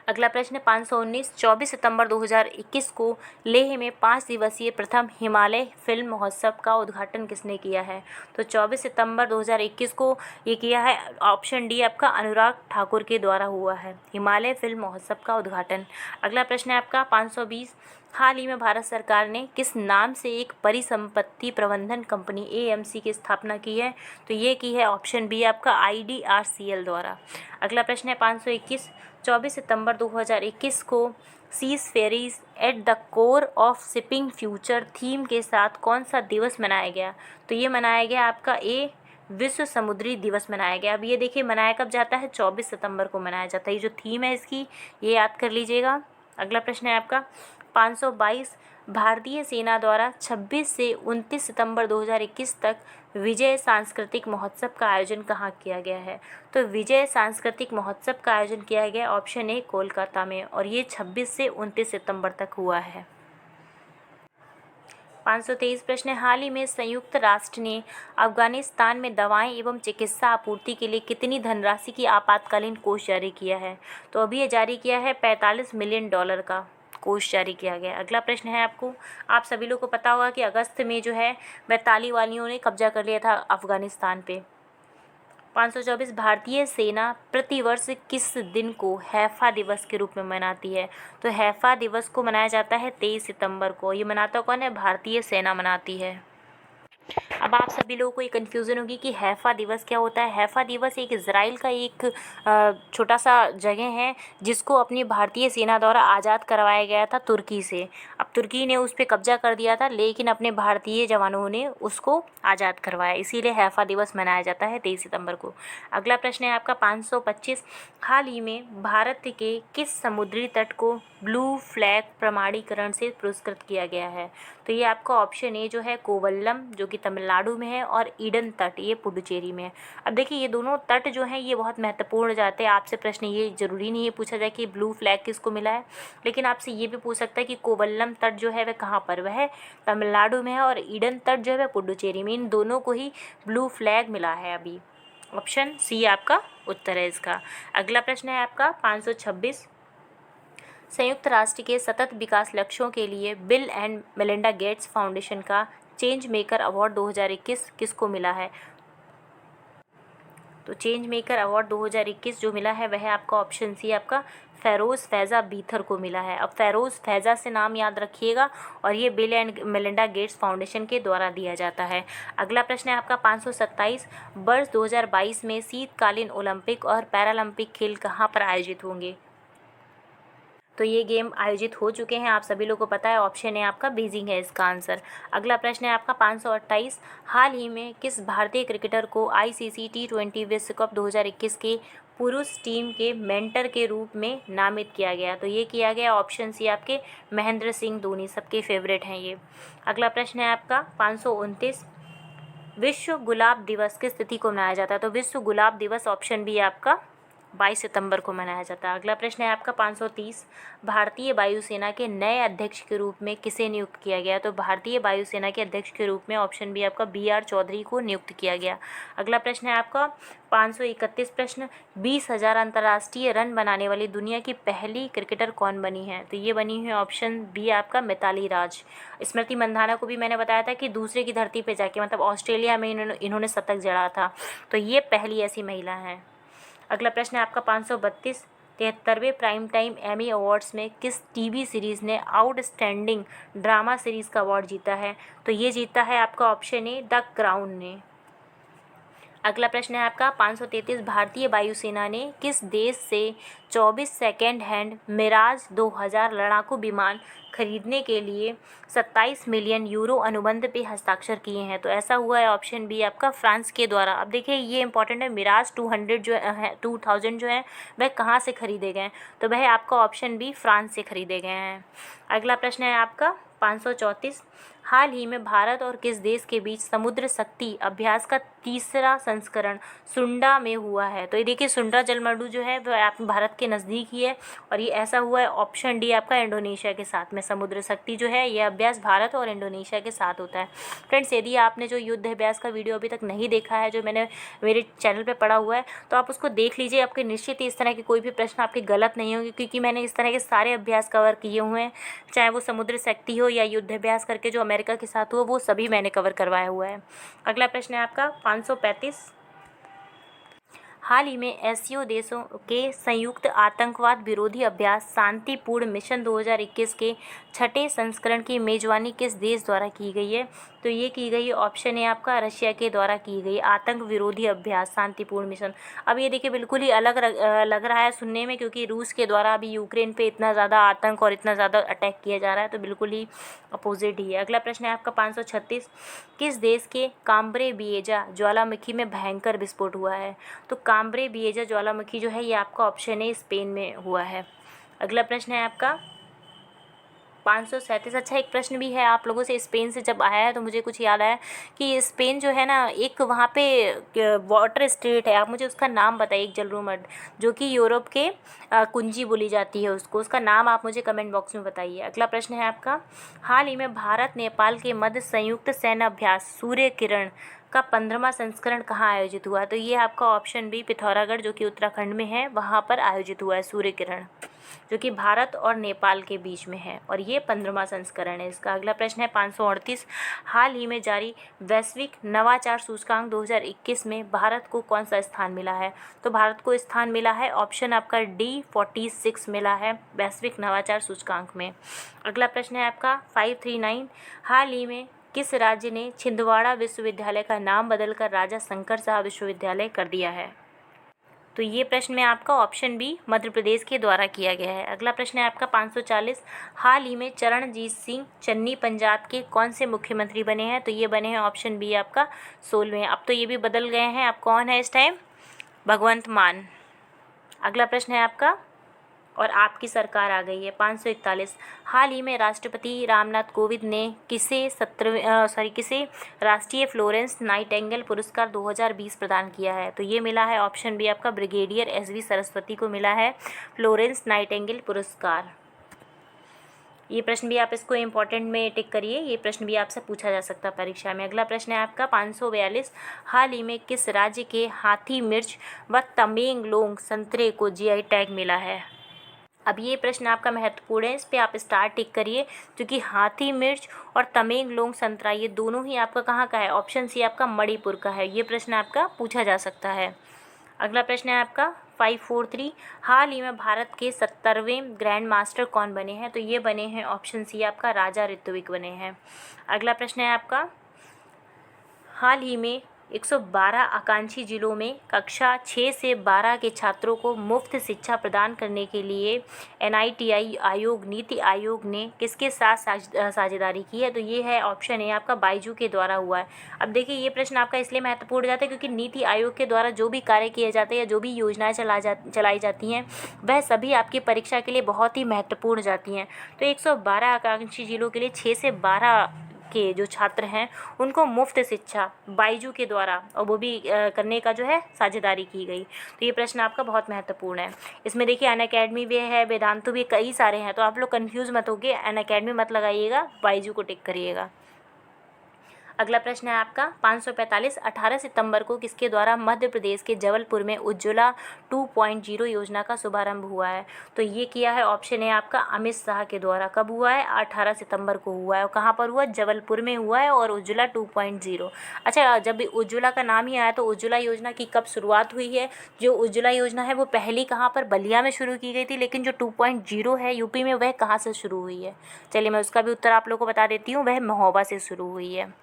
अगला प्रश्न 519। 24 सितंबर 2021 को लेह में 5 दिवसीय प्रथम हिमालय फिल्म महोत्सव का उद्घाटन किसने किया है? तो 24 सितंबर 2021 को ये किया है ऑप्शन डी आपका अनुराग ठाकुर के द्वारा हुआ है हिमालय फिल्म महोत्सव का उद्घाटन। अगला प्रश्न है आपका 520। हाल ही में भारत सरकार ने किस नाम से एक परिसंपत्ति प्रबंधन कंपनी AMC की स्थापना की है? तो ये की है ऑप्शन बी आपका IDRCL द्वारा। अगला प्रश्न है 521। 24 सितंबर 2021 को seafarers at the core of shipping future theme के साथ कौन सा दिवस मनाया गया? तो ये मनाया गया आपका विश्व समुद्री दिवस मनाया गया। अब ये देखिए मनाया कब जाता है? 24 सितंबर को मनाया जाता है। ये जो थीम है इसकी ये याद कर लीजिएगा। अगला प्रश्न है आपका 522। भारतीय सेना द्वारा 26 से 29 सितंबर 2021 तक विजय सांस्कृतिक महोत्सव का आयोजन कहाँ किया गया है? तो विजय सांस्कृतिक महोत्सव का आयोजन किया गया ऑप्शन ए कोलकाता में, और ये 26 से 29 सितंबर तक हुआ है। 523 प्रश्न। हाल ही में संयुक्त राष्ट्र ने अफगानिस्तान में दवाएं एवं चिकित्सा आपूर्ति के लिए कितनी धनराशि की आपातकालीन कोष जारी किया है? तो अभी ये जारी किया है $45 मिलियन का कोष जारी किया गया। अगला प्रश्न है आपको, आप सभी लोग को पता होगा कि अगस्त में जो है वह तालिबानियों ने कब्जा कर लिया था अफगानिस्तान पे। 524। भारतीय सेना प्रतिवर्ष किस दिन को हैफा दिवस के रूप में मनाती है? तो हैफा दिवस को मनाया जाता है 23 सितंबर को। ये मनाता कौन है? भारतीय सेना मनाती है। अब आप सभी लोगों को ये कन्फ्यूज़न होगी कि हैफा दिवस क्या होता है। हैफा दिवस एक इज़राइल का एक छोटा सा जगह है जिसको अपनी भारतीय सेना द्वारा आज़ाद करवाया गया था तुर्की से। अब तुर्की ने उस पर कब्जा कर दिया था लेकिन अपने भारतीय जवानों ने उसको आज़ाद करवाया, इसीलिए हैफा दिवस मनाया जाता है 23 सितंबर को। अगला प्रश्न है आपका 525। हाल ही में भारत के किस समुद्री तट को ब्लू फ्लैग प्रमाणीकरण से पुरस्कृत किया गया है? तो ये आपका ऑप्शन ए जो है कोवल्लम जो कि तमिलनाडु में है, और ईडन तट ये पुडुचेरी में है। अब देखिए ये दोनों तट जो हैं ये बहुत महत्वपूर्ण जाते हैं। आपसे प्रश्न ये ज़रूरी नहीं है पूछा जाए कि ब्लू फ्लैग किसको मिला है, लेकिन आपसे ये भी पूछ सकता है कि कोवल्लम तट जो है वह कहाँ पर, वह है तमिलनाडु में है, और ईडन तट जो है वह पुडुचेरी में। इन दोनों को ही ब्लू फ्लैग मिला है अभी। ऑप्शन सी आपका उत्तर है इसका। अगला प्रश्न है आपका 526। संयुक्त राष्ट्र के सतत विकास लक्ष्यों के लिए bill and Melinda Gates foundation का चेंज मेकर अवार्ड 2021 किसको मिला है? तो चेंज मेकर अवार्ड 2021 जो मिला है वह आपका ऑप्शन सी आपका फेरोज़ फैज़ा बीथर को मिला है। अब फेरोज़ फैज़ा से नाम याद रखिएगा और ये bill and Melinda Gates foundation के द्वारा दिया जाता है। अगला प्रश्न है आपका 527, वर्ष 2022 में शीतकालीन ओलंपिक और पैरालंपिक खेल कहाँ पर आयोजित होंगे? तो ये गेम आयोजित हो चुके हैं, आप सभी लोगों को पता है। ऑप्शन है आपका बीजिंग है इसका आंसर। अगला प्रश्न है आपका 528, हाल ही में किस भारतीय क्रिकेटर को आईसीसी T20 विश्व कप 2021 के पुरुष टीम के मेंटर के रूप में नामित किया गया? तो ये किया गया ऑप्शन सी आपके महेंद्र सिंह धोनी, सबके फेवरेट हैं ये। अगला प्रश्न है आपका 529, विश्व गुलाब दिवस किस तिथि को मनाया जाता है? तो विश्व गुलाब दिवस ऑप्शन बी आपका 22 सितंबर को मनाया जाता है। अगला प्रश्न है आपका 530, भारतीय वायुसेना के नए अध्यक्ष के रूप में किसे नियुक्त किया गया? तो भारतीय वायुसेना के अध्यक्ष के रूप में ऑप्शन बी आपका BR चौधरी को नियुक्त किया गया। अगला प्रश्न है आपका 531 प्रश्न, 20,000 अंतर्राष्ट्रीय रन बनाने वाली दुनिया की पहली क्रिकेटर कौन बनी है? तो ये बनी है ऑप्शन बी आपका मिताली राज। स्मृति मंधाना को भी मैंने बताया था कि दूसरे की धरती पे जाके, मतलब ऑस्ट्रेलिया में इन्होंने शतक जड़ा था, तो ये पहली ऐसी महिला हैं। अगला प्रश्न है आपका 532, 73वें प्राइम टाइम एमी अवार्ड्स में किस टीवी सीरीज़ ने आउटस्टैंडिंग ड्रामा सीरीज़ का अवार्ड जीता है? तो ये जीता है आपका ऑप्शन ए द क्राउन ने। अगला प्रश्न है आपका 533, भारतीय वायुसेना ने किस देश से 24 सेकेंड हैंड मिराज 2000 लड़ाकू विमान खरीदने के लिए 27 मिलियन यूरो अनुबंध पे हस्ताक्षर किए हैं? तो ऐसा हुआ है ऑप्शन बी आपका फ्रांस के द्वारा। अब देखिए ये इंपॉर्टेंट है, मिराज 200 जो है 2000 जो है वह कहाँ से खरीदे गए? तो वह आपका ऑप्शन बी फ्रांस से खरीदे गए हैं। अगला प्रश्न है आपका 534, हाल ही में भारत और किस देश के बीच समुद्र शक्ति अभ्यास का तीसरा संस्करण सुंडा में हुआ है? तो ये देखिए सुंडा जलमर्दू जो है वह आप भारत के नज़दीक ही है और ये ऐसा हुआ है ऑप्शन डी आपका इंडोनेशिया के साथ में। समुद्र शक्ति जो है यह अभ्यास भारत और इंडोनेशिया के साथ होता है। फ्रेंड्स, यदि आपने जो युद्ध अभ्यास का वीडियो अभी तक नहीं देखा है, जो मैंने मेरे चैनल पर पड़ा हुआ है, तो आप उसको देख लीजिए। आपके निश्चित ही इस तरह के कोई भी प्रश्न आपके गलत नहीं होंगे, क्योंकि मैंने इस तरह के सारे अभ्यास कवर किए हुए हैं, चाहे वो समुद्र शक्ति हो या युद्ध अभ्यास करके जो अमेरिका के साथ हुआ, वो सभी मैंने कवर करवाया हुआ है। अगला प्रश्न है आपका 535, हाल ही में एससीओ देशों के संयुक्त आतंकवाद विरोधी अभ्यास शांतिपूर्ण मिशन 2021 के छठे संस्करण की मेजबानी किस देश द्वारा की गई है? तो ये की गई ऑप्शन है आपका रशिया के द्वारा की गई आतंक विरोधी अभ्यास शांतिपूर्ण मिशन। अब ये देखिए बिल्कुल ही अलग लग रहा है सुनने में, क्योंकि रूस के द्वारा अभी यूक्रेन पे इतना ज़्यादा आतंक और इतना ज़्यादा अटैक किया जा रहा है, तो बिल्कुल ही अपोजिट ही है। अगला प्रश्न है आपका 536, किस देश के काम्ब्रे बिएजा ज्वालामुखी में भयंकर विस्फोट हुआ है? तो काम्ब्रे बिएजा ज्वालामुखी जो है ये आपका ऑप्शन है स्पेन में हुआ है। अगला प्रश्न है आपका 537। अच्छा, एक प्रश्न भी है आप लोगों से, स्पेन से जब आया है तो मुझे कुछ याद आया कि स्पेन जो है ना, एक वहाँ पे वाटर स्टेट है, आप मुझे उसका नाम बताइए, एक जलरोमर्द, जो कि यूरोप के कुंजी बोली जाती है उसका नाम आप मुझे कमेंट बॉक्स में बताइए। अगला प्रश्न है आपका, हाल ही में भारत नेपाल के मध्य संयुक्त सैन्य अभ्यास सूर्य किरण का 15वां संस्करण कहाँ आयोजित हुआ? तो ये आपका ऑप्शन बी पिथौरागढ़, जो कि उत्तराखंड में है, वहाँ पर आयोजित हुआ है सूर्य किरण, जो कि भारत और नेपाल के बीच में है, और ये 15वां संस्करण है इसका। अगला प्रश्न है 538, हाल ही में जारी वैश्विक नवाचार सूचकांक 2021 में भारत को कौन सा स्थान मिला है? तो भारत को स्थान मिला है ऑप्शन आपका डी 46 मिला है वैश्विक नवाचार सूचकांक में। अगला प्रश्न है आपका 539, हाल ही में किस राज्य ने छिंदवाड़ा विश्वविद्यालय का नाम बदलकर राजा शंकर साहब विश्वविद्यालय कर दिया है? तो ये प्रश्न में आपका ऑप्शन बी मध्य प्रदेश के द्वारा किया गया है। अगला प्रश्न है आपका 540, हाल ही में चरणजीत सिंह चन्नी पंजाब के कौन से मुख्यमंत्री बने हैं? तो ये बने हैं ऑप्शन बी आपका 16वें। अब तो ये भी बदल गए हैं, अब कौन है इस टाइम? भगवंत मान। अगला प्रश्न है आपका, और आपकी सरकार आ गई है, 541, हाल ही में राष्ट्रपति रामनाथ कोविंद ने किसे राष्ट्रीय फ्लोरेंस नाइटिंगेल पुरस्कार 2020 प्रदान किया है? तो ये मिला है ऑप्शन बी आपका ब्रिगेडियर SV सरस्वती को मिला है फ्लोरेंस नाइटिंगेल पुरस्कार। ये प्रश्न भी आप इसको इम्पॉर्टेंट में टिक करिए, ये प्रश्न भी आपसे पूछा जा सकता है परीक्षा में। अगला प्रश्न है आपका 542, हाल ही में किस राज्य के हाथी मिर्च व तमेंगलोंग संतरे को GI टैग मिला है? अब ये प्रश्न आपका महत्वपूर्ण है, इस पर आप स्टार टिक करिए, क्योंकि हाथी मिर्च और तमेंगलोंग संतरा ये दोनों ही आपका कहाँ का है? ऑप्शन सी आपका मणिपुर का है। ये प्रश्न आपका पूछा जा सकता है। अगला प्रश्न है आपका 543, हाल ही में भारत के 70वें ग्रैंड मास्टर कौन बने हैं? तो ये बने हैं ऑप्शन सी आपका राजा ऋत्विक बने हैं। अगला प्रश्न है आपका, हाल ही में 112 आकांक्षी जिलों में कक्षा 6 से 12 के छात्रों को मुफ्त शिक्षा प्रदान करने के लिए NITI आयोग, नीति आयोग ने किसके साथ साझेदारी की है? तो ये है ऑप्शन ए आपका बायजू के द्वारा हुआ है। अब देखिए ये प्रश्न आपका इसलिए महत्वपूर्ण हो जाता है क्योंकि नीति आयोग के द्वारा जो भी कार्य किए जाते हैं या जो भी योजनाएं चलाई जाती हैं वह सभी आपकी परीक्षा के लिए बहुत ही महत्वपूर्ण जाती हैं। तो 112 आकांक्षी जिलों के लिए 6 से 12 के जो छात्र हैं उनको मुफ्त शिक्षा बायजू के द्वारा और वो भी करने का जो है साझेदारी की गई। तो ये प्रश्न आपका बहुत महत्वपूर्ण है। इसमें देखिए अनअकैडमी भी है, वेदांतु भी, कई सारे हैं, तो आप लोग कंफ्यूज मत होगे, अनअकैडमी मत लगाइएगा, बायजू को टिक करिएगा। अगला प्रश्न है आपका 545, 18 सितंबर को किसके द्वारा मध्य प्रदेश के जबलपुर में उज्ज्वला 2.0 योजना का शुभारंभ हुआ है? तो ये किया है ऑप्शन है आपका अमित शाह के द्वारा। कब हुआ है? 18 सितंबर को हुआ है। और कहाँ पर हुआ? जबलपुर में हुआ है। और उज्ज्वला 2.0, अच्छा जब उज्ज्वला का नाम ही आया तो उज्ज्वला योजना की कब शुरुआत हुई है? जो उज्ज्वला योजना है वो पहली कहाँ पर? बलिया में शुरू की गई थी, लेकिन जो 2.0 है यूपी में वह कहाँ से शुरू हुई है? चलिए मैं उसका भी उत्तर आप लोग को बता देती हूँ, वह महोबा से शुरू हुई है।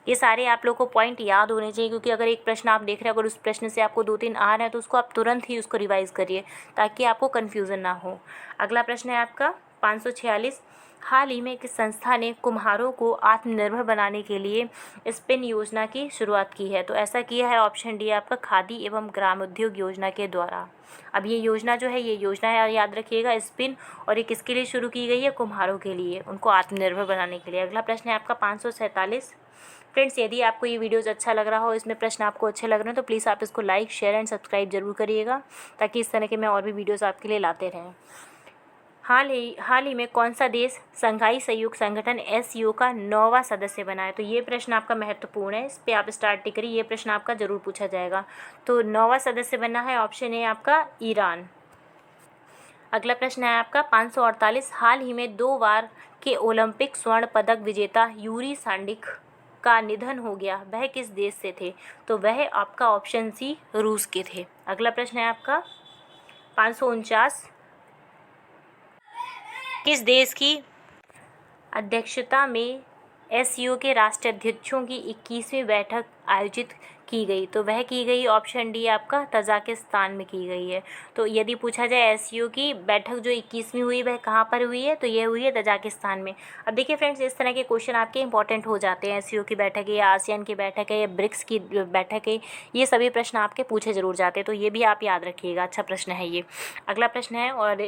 ये सारे आप लोग को पॉइंट याद होने चाहिए क्योंकि अगर एक प्रश्न आप देख रहे हैं, अगर उस प्रश्न से आपको 2-3 आ रहे हैं तो उसको आप तुरंत ही उसको रिवाइज करिए ताकि आपको कन्फ्यूज़न ना हो। अगला प्रश्न है आपका 546, हाल ही में किस संस्था ने कुम्हारों को आत्मनिर्भर बनाने के लिए स्पिन योजना की शुरुआत की है? तो ऐसा किया है ऑप्शन डी आपका खादी एवं ग्रामोद्योग योजना के द्वारा। अब ये योजना जो है, ये योजना है याद रखिएगा स्पिन, और ये किसके लिए शुरू की गई है? कुम्हारों के लिए, उनको आत्मनिर्भर बनाने के लिए। अगला प्रश्न है आपका 547, फ्रेंड्स यदि आपको ये वीडियोज़ अच्छा लग रहा हो, इसमें प्रश्न आपको अच्छे लग रहे हैं तो प्लीज़ आप इसको लाइक, शेयर एंड सब्सक्राइब जरूर करिएगा ताकि इस तरह के मैं और भी वीडियोज़ आपके लिए लाते रहें। हाल ही में कौन सा देश संघाई सहयोग संगठन SCO का 9वां सदस्य बना है? तो ये प्रश्न आपका महत्वपूर्ण है, इस पर आप स्टार्ट टिक करिए, ये प्रश्न आपका ज़रूर पूछा जाएगा। तो 9वां सदस्य बना है ऑप्शन ए आपका ईरान। अगला प्रश्न है आपका 548, हाल ही में 2 बार के ओलंपिक स्वर्ण पदक विजेता यूरी सांडिक का निधन हो गया, वह किस देश से थे? तो वह आपका ऑप्शन सी रूस के थे। अगला प्रश्न है आपका 549, किस देश की अध्यक्षता में SCO के राष्ट्राध्यक्षों की 21वीं बैठक आयोजित की गई? तो वह की गई ऑप्शन डी आपका तजाकिस्तान में की गई है। तो यदि पूछा जाए SCO की बैठक जो 21वीं हुई वह कहाँ पर हुई है? तो यह हुई है तजाकिस्तान में। अब देखिए फ्रेंड्स इस तरह के क्वेश्चन आपके इंपॉर्टेंट हो जाते हैं, SCO की बैठक है या आसियान की बैठक है या ब्रिक्स की बैठक है, ये सभी प्रश्न आपके पूछे जरूर जाते हैं, तो ये भी आप याद रखिएगा, अच्छा प्रश्न है ये। अगला प्रश्न है, और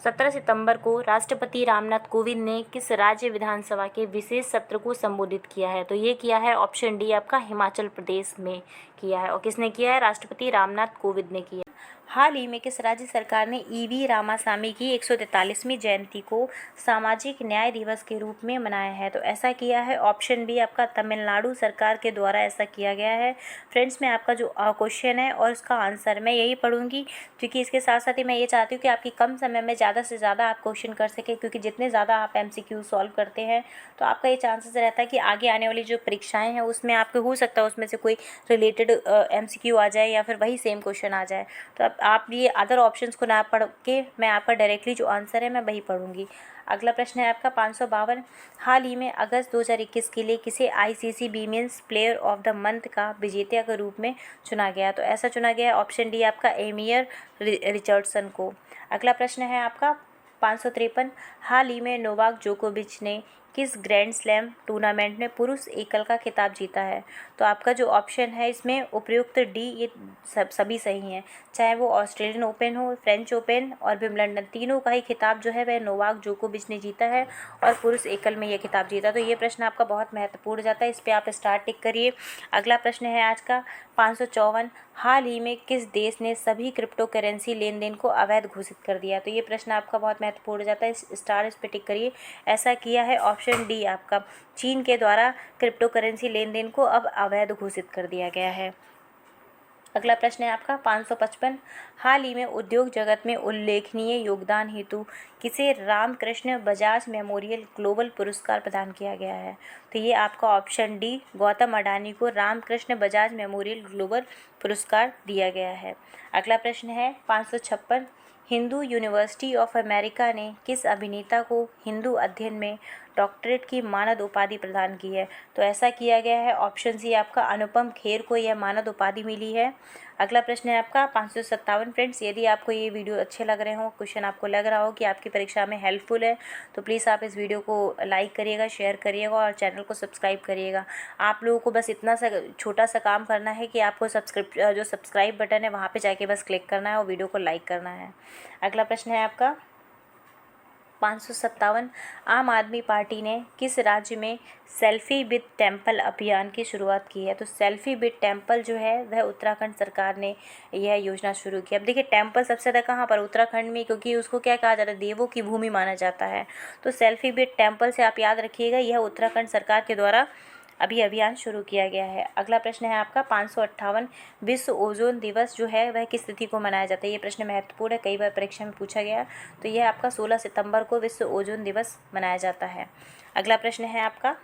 17 सितंबर को राष्ट्रपति रामनाथ कोविंद ने किस राज्य विधानसभा के विशेष सत्र को संबोधित किया है? तो ये किया है ऑप्शन डी आपका हिमाचल प्रदेश में किया है। और किसने किया है? राष्ट्रपति रामनाथ कोविंद ने किया। हाल ही में किस राज्य सरकार ने EV रामासामी की 143वीं जयंती को सामाजिक न्याय दिवस के रूप में मनाया है? तो ऐसा किया है ऑप्शन बी आपका तमिलनाडु सरकार के द्वारा ऐसा किया गया है। फ्रेंड्स मैं आपका जो क्वेश्चन है और उसका आंसर मैं यही पढ़ूंगी क्योंकि इसके साथ साथ ही मैं ये चाहती हूँ कि आपकी कम समय में ज़्यादा से ज़्यादा आप क्वेश्चन कर सकें, क्योंकि जितने ज़्यादा आप MCQ सॉल्व करते हैं तो आपका ये चांसेस रहता है कि आगे आने वाली जो परीक्षाएँ हैं उसमें आपके हो सकता है उसमें से कोई रिलेटेड MCQ आ जाए या फिर वही सेम क्वेश्चन आ जाए। तो अब आप ये अदर ऑप्शंस को ना पढ़ के मैं आपका डायरेक्टली जो आंसर है मैं वही पढ़ूंगी। अगला प्रश्न है आपका 552, हाल ही में अगस्त 2021 के लिए किसे ICC women's player of the month का विजेता के रूप में चुना गया? तो ऐसा चुना गया है ऑप्शन डी आपका एमियर रिचर्डसन को। अगला प्रश्न है आपका 553, हाल ही में नोवाक जोकोविच ने किस ग्रैंड स्लैम टूर्नामेंट में पुरुष एकल का खिताब जीता है? तो आपका जो ऑप्शन है इसमें उपयुक्त डी, ये सभी सही हैं, चाहे वो ऑस्ट्रेलियन ओपन हो, फ्रेंच ओपन और विंबलडन, तीनों का ही खिताब जो है वह नोवाक जोकोविच ने जीता है और पुरुष एकल में ये खिताब जीता। तो ये प्रश्न आपका बहुत महत्वपूर्ण जाता है, इस पर आप स्टार टिक करिए। अगला प्रश्न है आज का 554, हाल ही में किस देश ने सभी क्रिप्टो करेंसी लेन देन को अवैध घोषित कर दिया? तो ये प्रश्न आपका बहुत महत्वपूर्ण जाता है, स्टार इस पर टिक करिए। ऐसा किया है ऑप्शन डी आपका चीन के द्वारा क्रिप्टो करेंसी लेन देन को अब अवैध घोषित कर दिया गया है। अगला प्रश्न है आपका 555। हाल ही में उद्योग जगत में उल्लेखनीय योगदान हेतु किसे रामकृष्ण बजाज मेमोरियल ग्लोबल पुरस्कार प्रदान किया गया है? तो ये आपका ऑप्शन डी, गौतम अडानी को रामकृष्ण बजाज मेमोरियल ग्लोबल पुरस्कार दिया गया है। अगला प्रश्न है 556। हिंदू यूनिवर्सिटी ऑफ अमेरिका ने किस अभिनेता को हिंदू अध्ययन में डॉक्टरेट की मानद उपाधि प्रदान की है? तो ऐसा किया गया है, ऑप्शन सी आपका अनुपम खेर को यह मानद उपाधि मिली है। अगला प्रश्न है आपका 557। फ्रेंड्स, यदि आपको ये वीडियो अच्छे लग रहे हो, क्वेश्चन आपको लग रहा हो कि आपकी परीक्षा में हेल्पफुल है, तो प्लीज़ आप इस वीडियो को लाइक करिएगा, शेयर करिएगा और चैनल को सब्सक्राइब करिएगा। आप लोगों को बस इतना सा छोटा सा काम करना है कि आपको जो सब्सक्राइब बटन है वहाँ पे जाके बस क्लिक करना है और वीडियो को लाइक करना है। अगला प्रश्न है आपका 557। आम आदमी पार्टी ने किस राज्य में सेल्फी विद टेम्पल अभियान की शुरुआत की है? तो सेल्फी विद टेम्पल जो है वह उत्तराखंड सरकार ने यह योजना शुरू की। अब देखिए, टेम्पल सबसे ज़्यादा कहाँ पर? उत्तराखंड में, क्योंकि उसको क्या कहा जाता है, देवों की भूमि माना जाता है। तो सेल्फी विद टेम्पल से आप याद रखिएगा, यह उत्तराखंड सरकार के द्वारा अभी अभियान शुरू किया गया है। अगला प्रश्न है आपका 558। विश्व ओजोन दिवस जो है वह किस तिथि को मनाया जाता है? ये प्रश्न महत्वपूर्ण है, कई बार परीक्षा में पूछा गया। तो यह आपका 16 सितंबर को विश्व ओजोन दिवस मनाया जाता है। अगला प्रश्न है आपका,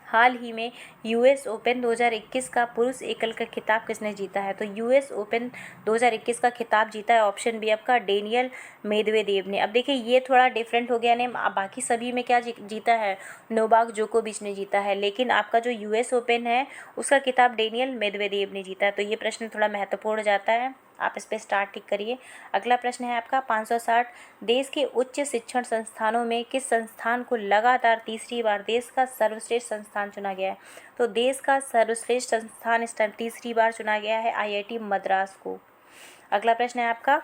हाल ही में यूएस ओपन 2021 का पुरुष एकल का खिताब किसने जीता है? तो यूएस ओपन 2021 का खिताब जीता है, ऑप्शन बी आपका डेनियल मेदवेदेव ने। अब देखिए, ये थोड़ा डिफरेंट हो गया नेम। बाकी सभी में क्या जीता है? नोवाक जोकोविच ने जीता है, लेकिन आपका जो यूएस ओपन है उसका खिताब डेनियल मेदवेदेव ने जीता है। तो ये प्रश्न थोड़ा महत्वपूर्ण जाता है, आप इस पर स्टार टिक करिए। अगला प्रश्न है आपका 560। देश के उच्च शिक्षण संस्थानों में किस संस्थान को लगातार तीसरी बार देश का सर्वश्रेष्ठ संस्थान चुना गया है? तो देश का सर्वश्रेष्ठ संस्थान इस टाइम तीसरी बार चुना गया है आईआईटी मद्रास को। अगला प्रश्न है आपका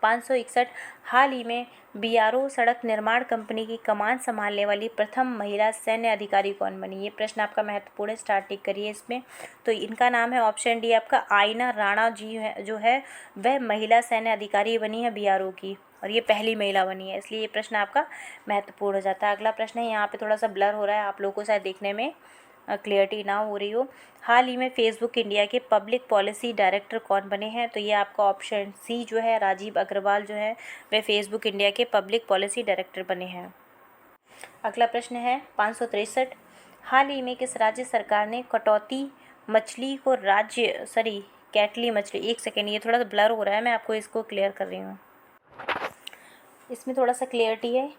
561। हाल ही में बीआरओ सड़क निर्माण कंपनी की कमान संभालने वाली प्रथम महिला सैन्य अधिकारी कौन बनी? ये प्रश्न आपका महत्वपूर्ण है, स्टार टिक करिए इसमें। तो इनका नाम है ऑप्शन डी आपका आयना राणा जी है, जो है वह महिला सैन्य अधिकारी बनी है बीआरओ की, और ये पहली महिला बनी है, इसलिए ये प्रश्न आपका महत्वपूर्ण हो जाता है। अगला प्रश्न है, यहाँ पे थोड़ा सा ब्लर हो रहा है, आप लोगों को शायद देखने में क्लियरिटी ना हो रही हो। हाल ही में फेसबुक इंडिया के पब्लिक पॉलिसी डायरेक्टर कौन बने हैं? तो ये आपका ऑप्शन सी जो है राजीव अग्रवाल जो है वे फेसबुक इंडिया के पब्लिक पॉलिसी डायरेक्टर बने हैं। अगला प्रश्न है 563। हाल ही में किस राज्य सरकार ने कटौती मछली को कैटली मछली, एक सेकेंड, ये थोड़ा सा ब्लर हो रहा है, मैं आपको इसको क्लियर कर रही हूँ, इसमें थोड़ा सा क्लियरिटी है।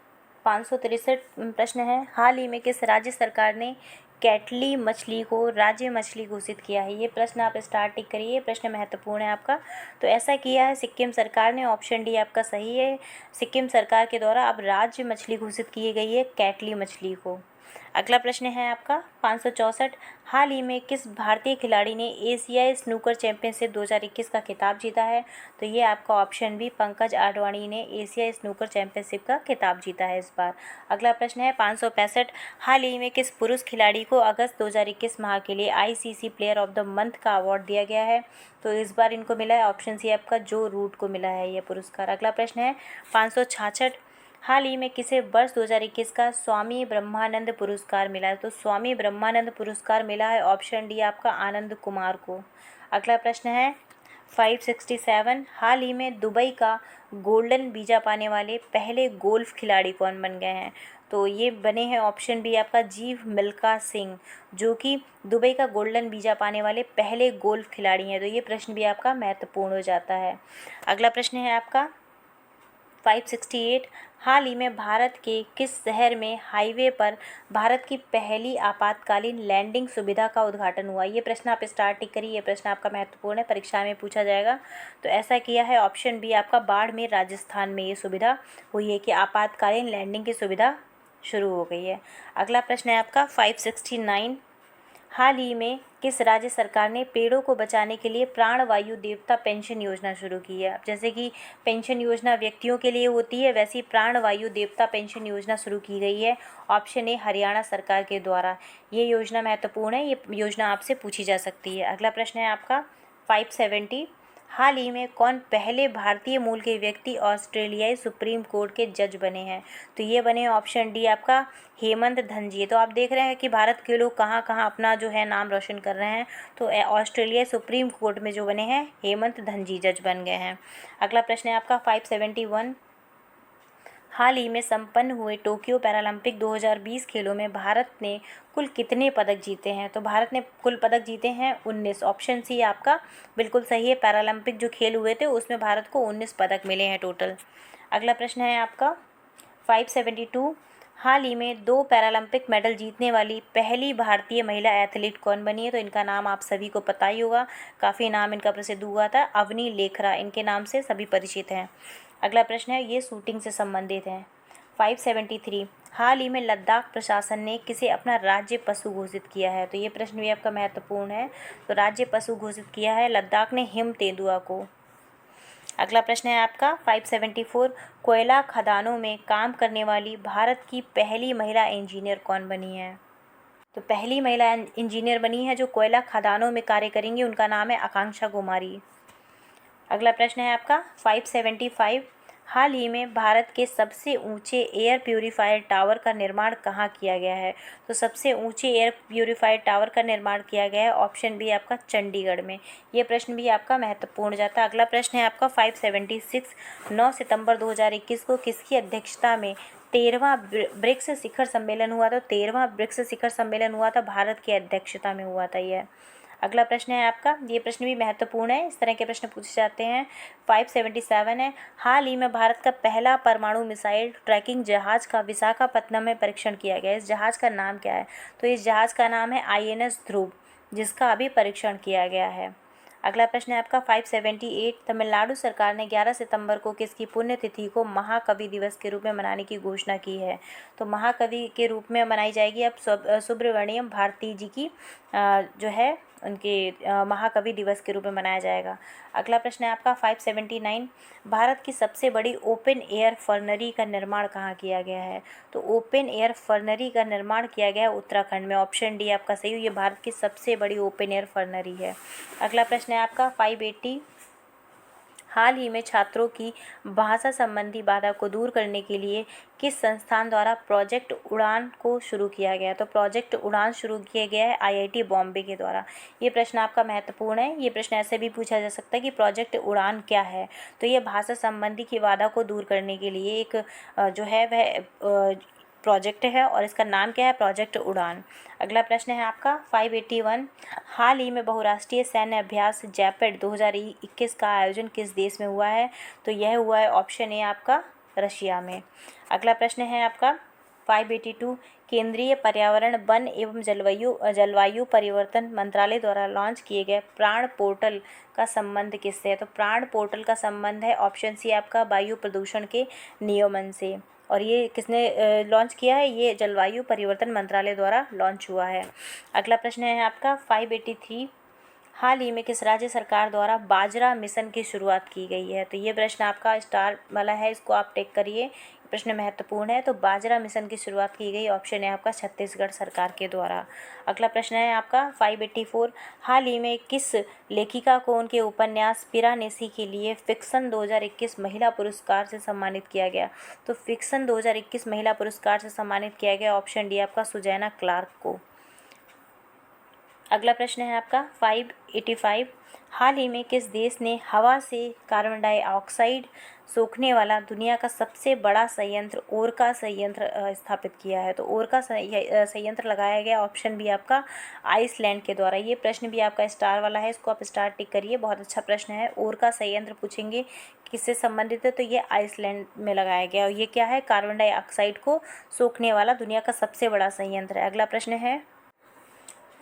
563 प्रश्न है, हाल ही में किस राज्य सरकार ने कैटली मछली को राज्य मछली घोषित किया है? ये प्रश्न आप स्टार टिक करिए, ये प्रश्न महत्वपूर्ण है आपका। तो ऐसा किया है सिक्किम सरकार ने, ऑप्शन डी आपका सही है। सिक्किम सरकार के द्वारा अब राज्य मछली घोषित की गई है कैटली मछली को। अगला प्रश्न है आपका 564। हाल ही में किस भारतीय खिलाड़ी ने एशियाई स्नूकर चैंपियनशिप 2021 का खिताब जीता है? तो ये आपका ऑप्शन बी पंकज आडवाणी ने एशियाई स्नूकर चैंपियनशिप का खिताब जीता है इस बार। अगला प्रश्न है 565। हाल ही में किस पुरुष खिलाड़ी को अगस्त 2021 माह के लिए ICC player of the month का अवार्ड दिया गया है? तो इस बार इनको मिला है, ऑप्शन सी आपका जो रूट को मिला है यह पुरस्कार। अगला प्रश्न है 566। हाल ही में किसे वर्ष 2021 का स्वामी ब्रह्मानंद पुरस्कार मिला है? तो स्वामी ब्रह्मानंद पुरस्कार मिला है, ऑप्शन डी आपका आनंद कुमार को। अगला प्रश्न है 567। हाल ही में दुबई का गोल्डन वीज़ा पाने वाले पहले गोल्फ खिलाड़ी कौन बन गए हैं? तो ये बने हैं ऑप्शन बी आपका जीव मिल्खा सिंह, जो कि दुबई का गोल्डन वीज़ा पाने वाले पहले गोल्फ खिलाड़ी हैं। तो ये प्रश्न भी आपका महत्वपूर्ण हो जाता है। अगला प्रश्न है आपका 568। हाल ही में भारत के किस शहर में हाईवे पर भारत की पहली आपातकालीन लैंडिंग सुविधा का उद्घाटन हुआ? ये प्रश्न आप स्टार टिक करिए, ये प्रश्न आपका महत्वपूर्ण है, परीक्षा में पूछा जाएगा। तो ऐसा किया है, ऑप्शन बी आपका बाड़मेर राजस्थान में ये सुविधा हुई है कि आपातकालीन लैंडिंग की सुविधा शुरू हो गई है। अगला प्रश्न है आपका 569। हाल ही में किस राज्य सरकार ने पेड़ों को बचाने के लिए प्राणवायु देवता पेंशन योजना शुरू की है? अब जैसे कि पेंशन योजना व्यक्तियों के लिए होती है, वैसी प्राणवायु देवता पेंशन योजना शुरू की गई है, ऑप्शन ए हरियाणा सरकार के द्वारा। ये योजना महत्वपूर्ण है, ये योजना आपसे पूछी जा सकती है। अगला प्रश्न है आपका 570। हाल ही में कौन पहले भारतीय मूल के व्यक्ति ऑस्ट्रेलियाई सुप्रीम कोर्ट के जज बने हैं? तो ये बने ऑप्शन डी आपका हेमंत धनजी। तो आप देख रहे हैं कि भारत के लोग कहाँ कहाँ अपना जो है नाम रोशन कर रहे हैं। तो ऑस्ट्रेलिया सुप्रीम कोर्ट में जो बने हैं हेमंत धनजी जज बन गए हैं। अगला प्रश्न है आपका 571। हाल ही में संपन्न हुए टोक्यो पैरालंपिक 2020 खेलों में भारत ने कुल कितने पदक जीते हैं? तो भारत ने कुल पदक जीते हैं 19। ऑप्शन सी आपका बिल्कुल सही है। पैरालंपिक जो खेल हुए थे उसमें भारत को 19 पदक मिले हैं टोटल। अगला प्रश्न है आपका 572। हाल ही में 2 पैरालंपिक मेडल जीतने वाली पहली भारतीय महिला एथलीट कौन बनी है? तो इनका नाम आप सभी को पता ही होगा, काफ़ी नाम इनका प्रसिद्ध हुआ था। अवनी लेखरा इनके नाम से सभी परिचित हैं। अगला प्रश्न है, ये शूटिंग से संबंधित है। 573। हाल ही में लद्दाख प्रशासन ने किसे अपना राज्य पशु घोषित किया है? तो ये प्रश्न भी आपका महत्वपूर्ण है। तो राज्य पशु घोषित किया है लद्दाख ने हिम तेंदुआ को। अगला प्रश्न है आपका 574। कोयला खदानों में काम करने वाली भारत की पहली महिला इंजीनियर कौन बनी है? तो पहली महिला इंजीनियर बनी है जो कोयला खदानों में कार्य करेंगी, उनका नाम है आकांक्षा कुमारी। अगला प्रश्न है आपका 575। हाल ही में भारत के सबसे ऊंचे एयर प्यूरीफायर टावर का निर्माण कहाँ किया गया है? तो सबसे ऊंचे एयर प्यूरीफायर टावर का निर्माण किया गया है ऑप्शन बी आपका चंडीगढ़ में। ये प्रश्न भी आपका महत्वपूर्ण जाता है। अगला प्रश्न है आपका 576। 9 सितंबर 2021 को किसकी अध्यक्षता में 13वां ब्रिक्स शिखर सम्मेलन हुआ था? 13वां ब्रिक्स शिखर सम्मेलन हुआ था, भारत की अध्यक्षता में हुआ था यह। अगला प्रश्न है आपका, ये प्रश्न भी महत्वपूर्ण है, इस तरह के प्रश्न पूछे जाते हैं। 577 है। हाल ही में भारत का पहला परमाणु मिसाइल ट्रैकिंग जहाज का विशाखापत्तनम में परीक्षण किया गया। इस जहाज का नाम क्या है? तो इस जहाज का नाम है INS ध्रुव, जिसका अभी परीक्षण किया गया है। अगला प्रश्न है आपका 578। तमिलनाडु सरकार ने 11 सितंबर को किसकी पुण्यतिथि को महाकवि दिवस के रूप में मनाने की घोषणा की है? तो महाकवि के रूप में मनाई जाएगी अब सुब्रमण्यम भारती जी की जो है उनके महाकवि दिवस के रूप में मनाया जाएगा। अगला प्रश्न है आपका 579। भारत की सबसे बड़ी ओपन एयर फर्नरी का निर्माण कहाँ किया गया है? तो ओपन एयर फर्नरी का निर्माण किया गया है उत्तराखंड में। ऑप्शन डी आपका सही, ये भारत की सबसे बड़ी ओपन एयर फर्नरी है। अगला प्रश्न है आपका 580। हाल ही में छात्रों की भाषा संबंधी बाधा को दूर करने के लिए किस संस्थान द्वारा प्रोजेक्ट उड़ान को शुरू किया गया? तो प्रोजेक्ट उड़ान शुरू किया गया है IIT बॉम्बे के द्वारा। ये प्रश्न आपका महत्वपूर्ण है। ये प्रश्न ऐसे भी पूछा जा सकता है कि प्रोजेक्ट उड़ान क्या है? तो ये भाषा संबंधी की बाधा को दूर करने के लिए एक जो है वह प्रोजेक्ट है और इसका नाम क्या है? प्रोजेक्ट उड़ान। अगला प्रश्न है आपका 581। हाल ही में बहुराष्ट्रीय सैन्य अभ्यास जैपेड 2021 का आयोजन किस देश में हुआ है? तो यह हुआ है ऑप्शन ए आपका रशिया में। अगला प्रश्न है आपका 582। केंद्रीय पर्यावरण वन एवं जलवायु परिवर्तन मंत्रालय द्वारा लॉन्च किए गए प्राण पोर्टल का संबंध किससे है? तो प्राण पोर्टल का संबंध है ऑप्शन सी आपका वायु प्रदूषण के नियमन से। और ये किसने लॉन्च किया है? ये जलवायु परिवर्तन मंत्रालय द्वारा लॉन्च हुआ है। अगला प्रश्न है आपका 583। हाल ही में किस राज्य सरकार द्वारा बाजरा मिशन की शुरुआत की गई है? तो ये प्रश्न आपका स्टार वाला है, इसको आप टेक करिए, प्रश्न महत्वपूर्ण है। तो बाजरा मिशन की शुरुआत की गई, ऑप्शन है आपका छत्तीसगढ़ सरकार के द्वारा। अगला प्रश्न है आपका 584। हाल ही में किस लेखिका को उनके उपन्यास पिरानेसी के लिए फिक्सन 2021 महिला पुरस्कार से सम्मानित किया गया? तो फिक्सन 2021 महिला पुरस्कार से सम्मानित किया गया, ऑप्शन डी आपका सुजैना क्लार्क को। अगला प्रश्न है आपका 585। हाल ही में किस देश ने हवा से कार्बन डाइऑक्साइड सोखने वाला दुनिया का सबसे बड़ा संयंत्र ओरका संयंत्र स्थापित किया है? तो ओरका संयंत्र लगाया गया, ऑप्शन बी आपका आइसलैंड के द्वारा। ये प्रश्न भी आपका स्टार वाला है, इसको आप स्टार टिक करिए, बहुत अच्छा प्रश्न है। ओरका संयंत्र पूछेंगे किससे संबंधित है? तो ये आइसलैंड में लगाया गया और ये क्या है? कार्बन डाइऑक्साइड को सोखने वाला दुनिया का सबसे बड़ा संयंत्र है। अगला प्रश्न है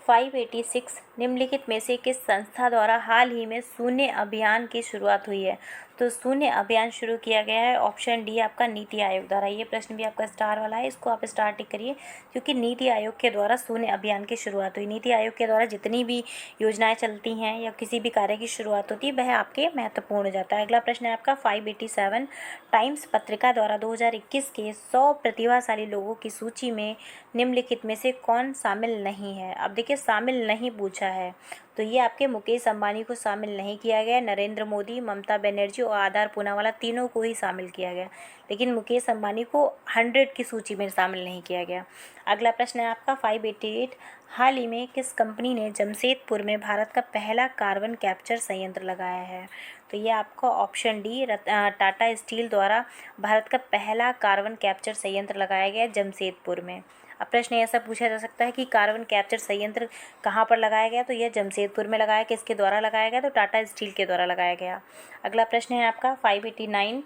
586। निम्नलिखित में से किस संस्था द्वारा हाल ही में शून्य अभियान की शुरुआत हुई है? तो शून्य अभियान शुरू किया गया है, ऑप्शन डी आपका नीति आयोग द्वारा। ये प्रश्न भी आपका स्टार वाला है, इसको आप स्टार टिक करिए, क्योंकि नीति आयोग के द्वारा शून्य अभियान की शुरुआत हुई। नीति आयोग के द्वारा जितनी भी योजनाएं चलती हैं या किसी भी कार्य की शुरुआत होती है वह आपके महत्वपूर्ण हो जाता है। अगला प्रश्न है आपका 587। टाइम्स पत्रिका द्वारा 2021 के 100 प्रतिभाशाली लोगों की सूची में निम्नलिखित में से कौन शामिल नहीं है? अब देखिए शामिल नहीं पूछा है, तो ये आपके मुकेश अंबानी को शामिल नहीं किया गया, नरेंद्र मोदी, ममता बनर्जी और आधार पूनावाला तीनों को ही शामिल किया गया, लेकिन मुकेश अंबानी को 100 की सूची में शामिल नहीं किया गया। अगला प्रश्न है आपका 588, हाल ही में किस कंपनी ने जमशेदपुर में भारत का पहला कार्बन कैप्चर संयंत्र लगाया है? तो ये आपका ऑप्शन डी, टाटा स्टील द्वारा भारत का पहला कार्बन कैप्चर संयंत्र लगाया गया जमशेदपुर में। अब प्रश्न ऐसा पूछा जा सकता है कि कार्बन कैप्चर संयंत्र कहाँ पर लगाया गया? तो यह जमशेदपुर में लगाया। किसके द्वारा लगाया गया? तो टाटा स्टील के द्वारा लगाया गया। अगला प्रश्न है आपका 589,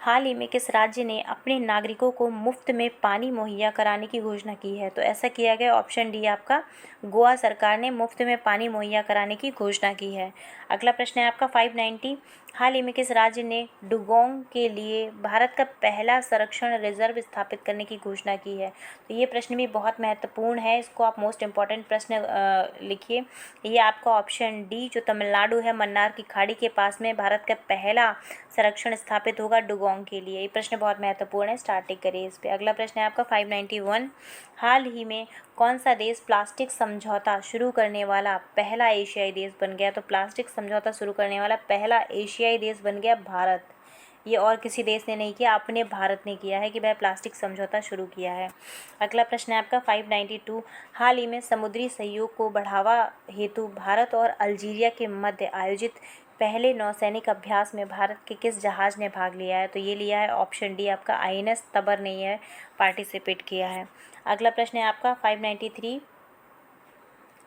हाल ही में किस राज्य ने अपने नागरिकों को मुफ्त में पानी मुहैया कराने की घोषणा की है? तो ऐसा किया गया, ऑप्शन डी आपका गोवा सरकार ने मुफ्त में पानी मुहैया कराने की घोषणा की है। अगला प्रश्न है आपका 590, हाल ही में किस राज्य ने डुगोंग के लिए भारत का पहला संरक्षण रिजर्व स्थापित करने की घोषणा की है? तो ये प्रश्न भी बहुत महत्वपूर्ण है, इसको आप मोस्ट इम्पॉर्टेंट प्रश्न लिखिए। ये आपका ऑप्शन डी जो तमिलनाडु है, मन्नार की खाड़ी के पास में भारत का पहला संरक्षण स्थापित होगा डुगोंग के लिए। ये प्रश्न बहुत महत्वपूर्ण है, स्टार्टिंग करिए इस पे। अगला प्रश्न है आपका 591, हाल ही में कौन सा देश प्लास्टिक समझौता शुरू करने वाला पहला एशियाई देश बन गया? तो प्लास्टिक समझौता शुरू करने वाला पहला एशियाई देश बन गया भारत। ये और किसी देश ने नहीं किया, अपने भारत ने किया है कि वह प्लास्टिक समझौता शुरू किया है। अगला प्रश्न है आपका 592, हाल ही में समुद्री सहयोग को बढ़ावा हेतु भारत और अल्जीरिया के मध्य आयोजित पहले नौसैनिक अभ्यास में भारत के किस जहाज़ ने भाग लिया है? तो ये लिया है ऑप्शन डी आपका INS तबर ने यह पार्टिसिपेट किया है। अगला प्रश्न है आपका 593,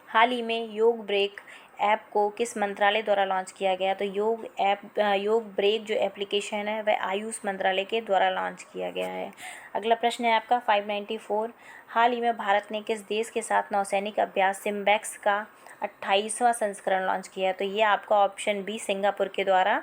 हाल ही में योग ब्रेक ऐप को किस मंत्रालय द्वारा लॉन्च किया गया? तो योग ब्रेक जो एप्लीकेशन है वह आयुष मंत्रालय के द्वारा लॉन्च किया गया है। अगला प्रश्न है आपका 594, हाल ही में भारत ने किस देश के साथ नौसैनिक अभ्यास सिम्बैक्स का 28वां संस्करण लॉन्च किया है? तो ये आपका ऑप्शन बी सिंगापुर के द्वारा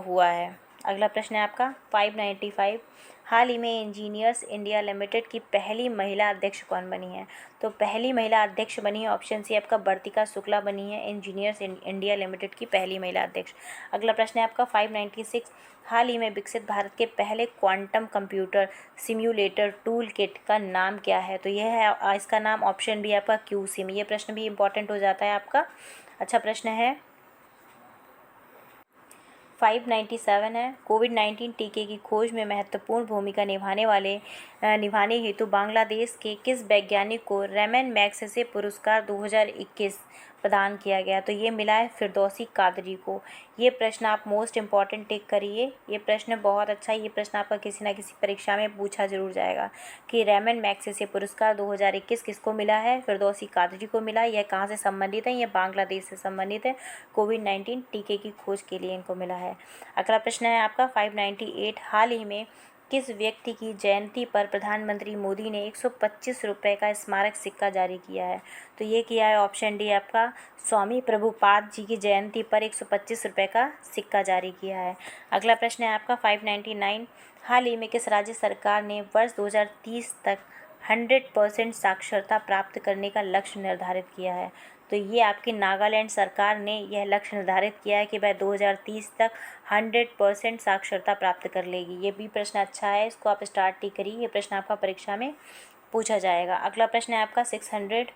हुआ है। अगला प्रश्न है आपका 595, हाल ही में इंजीनियर्स इंडिया लिमिटेड की पहली महिला अध्यक्ष कौन बनी है? तो पहली महिला अध्यक्ष बनी है ऑप्शन सी आपका वर्तिका शुक्ला बनी है इंजीनियर्स इंडिया लिमिटेड की पहली महिला अध्यक्ष। अगला प्रश्न है आपका 596, हाल ही में विकसित भारत के पहले quantum computer simulator tool kit का नाम क्या है? तो यह है इसका नाम ऑप्शन बी आपका QSIM। ये प्रश्न भी इंपॉर्टेंट हो जाता है आपका। अच्छा प्रश्न है 597 है, कोविड-19 टीके की खोज में महत्वपूर्ण भूमिका निभाने हेतु बांग्लादेश के किस वैज्ञानिक को रेमन मैग्सेसे पुरस्कार 2021 प्रदान किया गया? तो ये मिला है फिरदौसी कादरी को। ये प्रश्न आप मोस्ट इम्पॉर्टेंट टिक करिए, ये प्रश्न बहुत अच्छा है, ये प्रश्न आपका किसी ना किसी परीक्षा में पूछा जरूर जाएगा कि रेमन मैग्सेसे पुरस्कार 2021 किसको मिला है? फिरदौसी कादरी को मिला। यह कहाँ से संबंधित है? यह बांग्लादेश से संबंधित है। कोविड-19 टीके की खोज के लिए इनको मिला है। अगला प्रश्न है आपका 598, हाल ही में किस व्यक्ति की जयंती पर प्रधानमंत्री मोदी ने 125 रुपये का स्मारक सिक्का जारी किया है? तो ये किया है ऑप्शन डी आपका स्वामी प्रभुपाद जी की जयंती पर 125 रुपये का सिक्का जारी किया है। अगला प्रश्न है आपका 599, हाल ही में किस राज्य सरकार ने वर्ष 2030 तक 100% साक्षरता प्राप्त करने का लक्ष्य निर्धारित किया है? तो ये आपकी नागालैंड सरकार ने यह लक्ष्य निर्धारित किया है कि वह 2030 तक 100% साक्षरता प्राप्त कर लेगी। ये भी प्रश्न अच्छा है, इसको आप स्टार्ट ही करिए, ये प्रश्न आपका परीक्षा में पूछा जाएगा। अगला प्रश्न है आपका 600,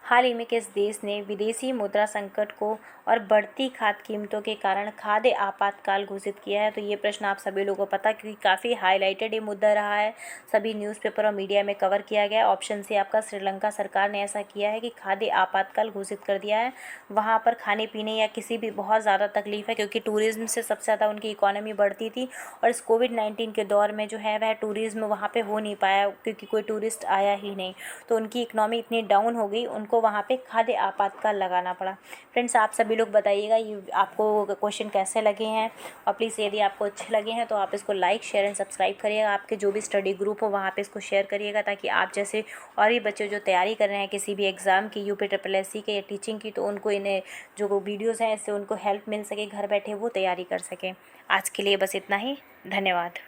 हाल ही में किस देश ने विदेशी मुद्रा संकट को और बढ़ती खाद्य कीमतों के कारण खाद्य आपातकाल घोषित किया है? तो ये प्रश्न आप सभी लोगों को पता, क्योंकि काफ़ी हाईलाइटेड ये मुद्दा रहा है, सभी न्यूज़पेपर और मीडिया में कवर किया गया है। ऑप्शन से आपका श्रीलंका सरकार ने ऐसा किया है कि खाद्य आपातकाल घोषित कर दिया है। वहाँ पर खाने पीने या किसी भी बहुत ज़्यादा तकलीफ है, क्योंकि टूरिज़्म से सबसे ज़्यादा उनकी इकोनॉमी बढ़ती थी, और इस कोविड-19 के दौर में जो है वह टूरिज़्म वहाँ पर हो नहीं पाया, क्योंकि कोई टूरिस्ट आया ही नहीं, तो उनकी इकोनॉमी इतनी डाउन हो गई, उनको वहाँ पे खाद्य आपातकाल लगाना पड़ा। फ्रेंड्स, आप सभी लोग बताइएगा ये आपको क्वेश्चन कैसे लगे हैं, और प्लीज़ यदि आपको अच्छे लगे हैं तो आप इसको लाइक शेयर एंड सब्सक्राइब करिएगा। आपके जो भी स्टडी ग्रुप हो वहाँ पे इसको शेयर करिएगा, ताकि आप जैसे और भी बच्चे जो तैयारी कर रहे हैं किसी भी एग्ज़ाम की, UPSSC के या टीचिंग की, तो उनको इन्हें जो वीडियोज़ हैं इससे उनको हेल्प मिल सके, घर बैठे वो तैयारी कर सकें। आज के लिए बस इतना ही, धन्यवाद।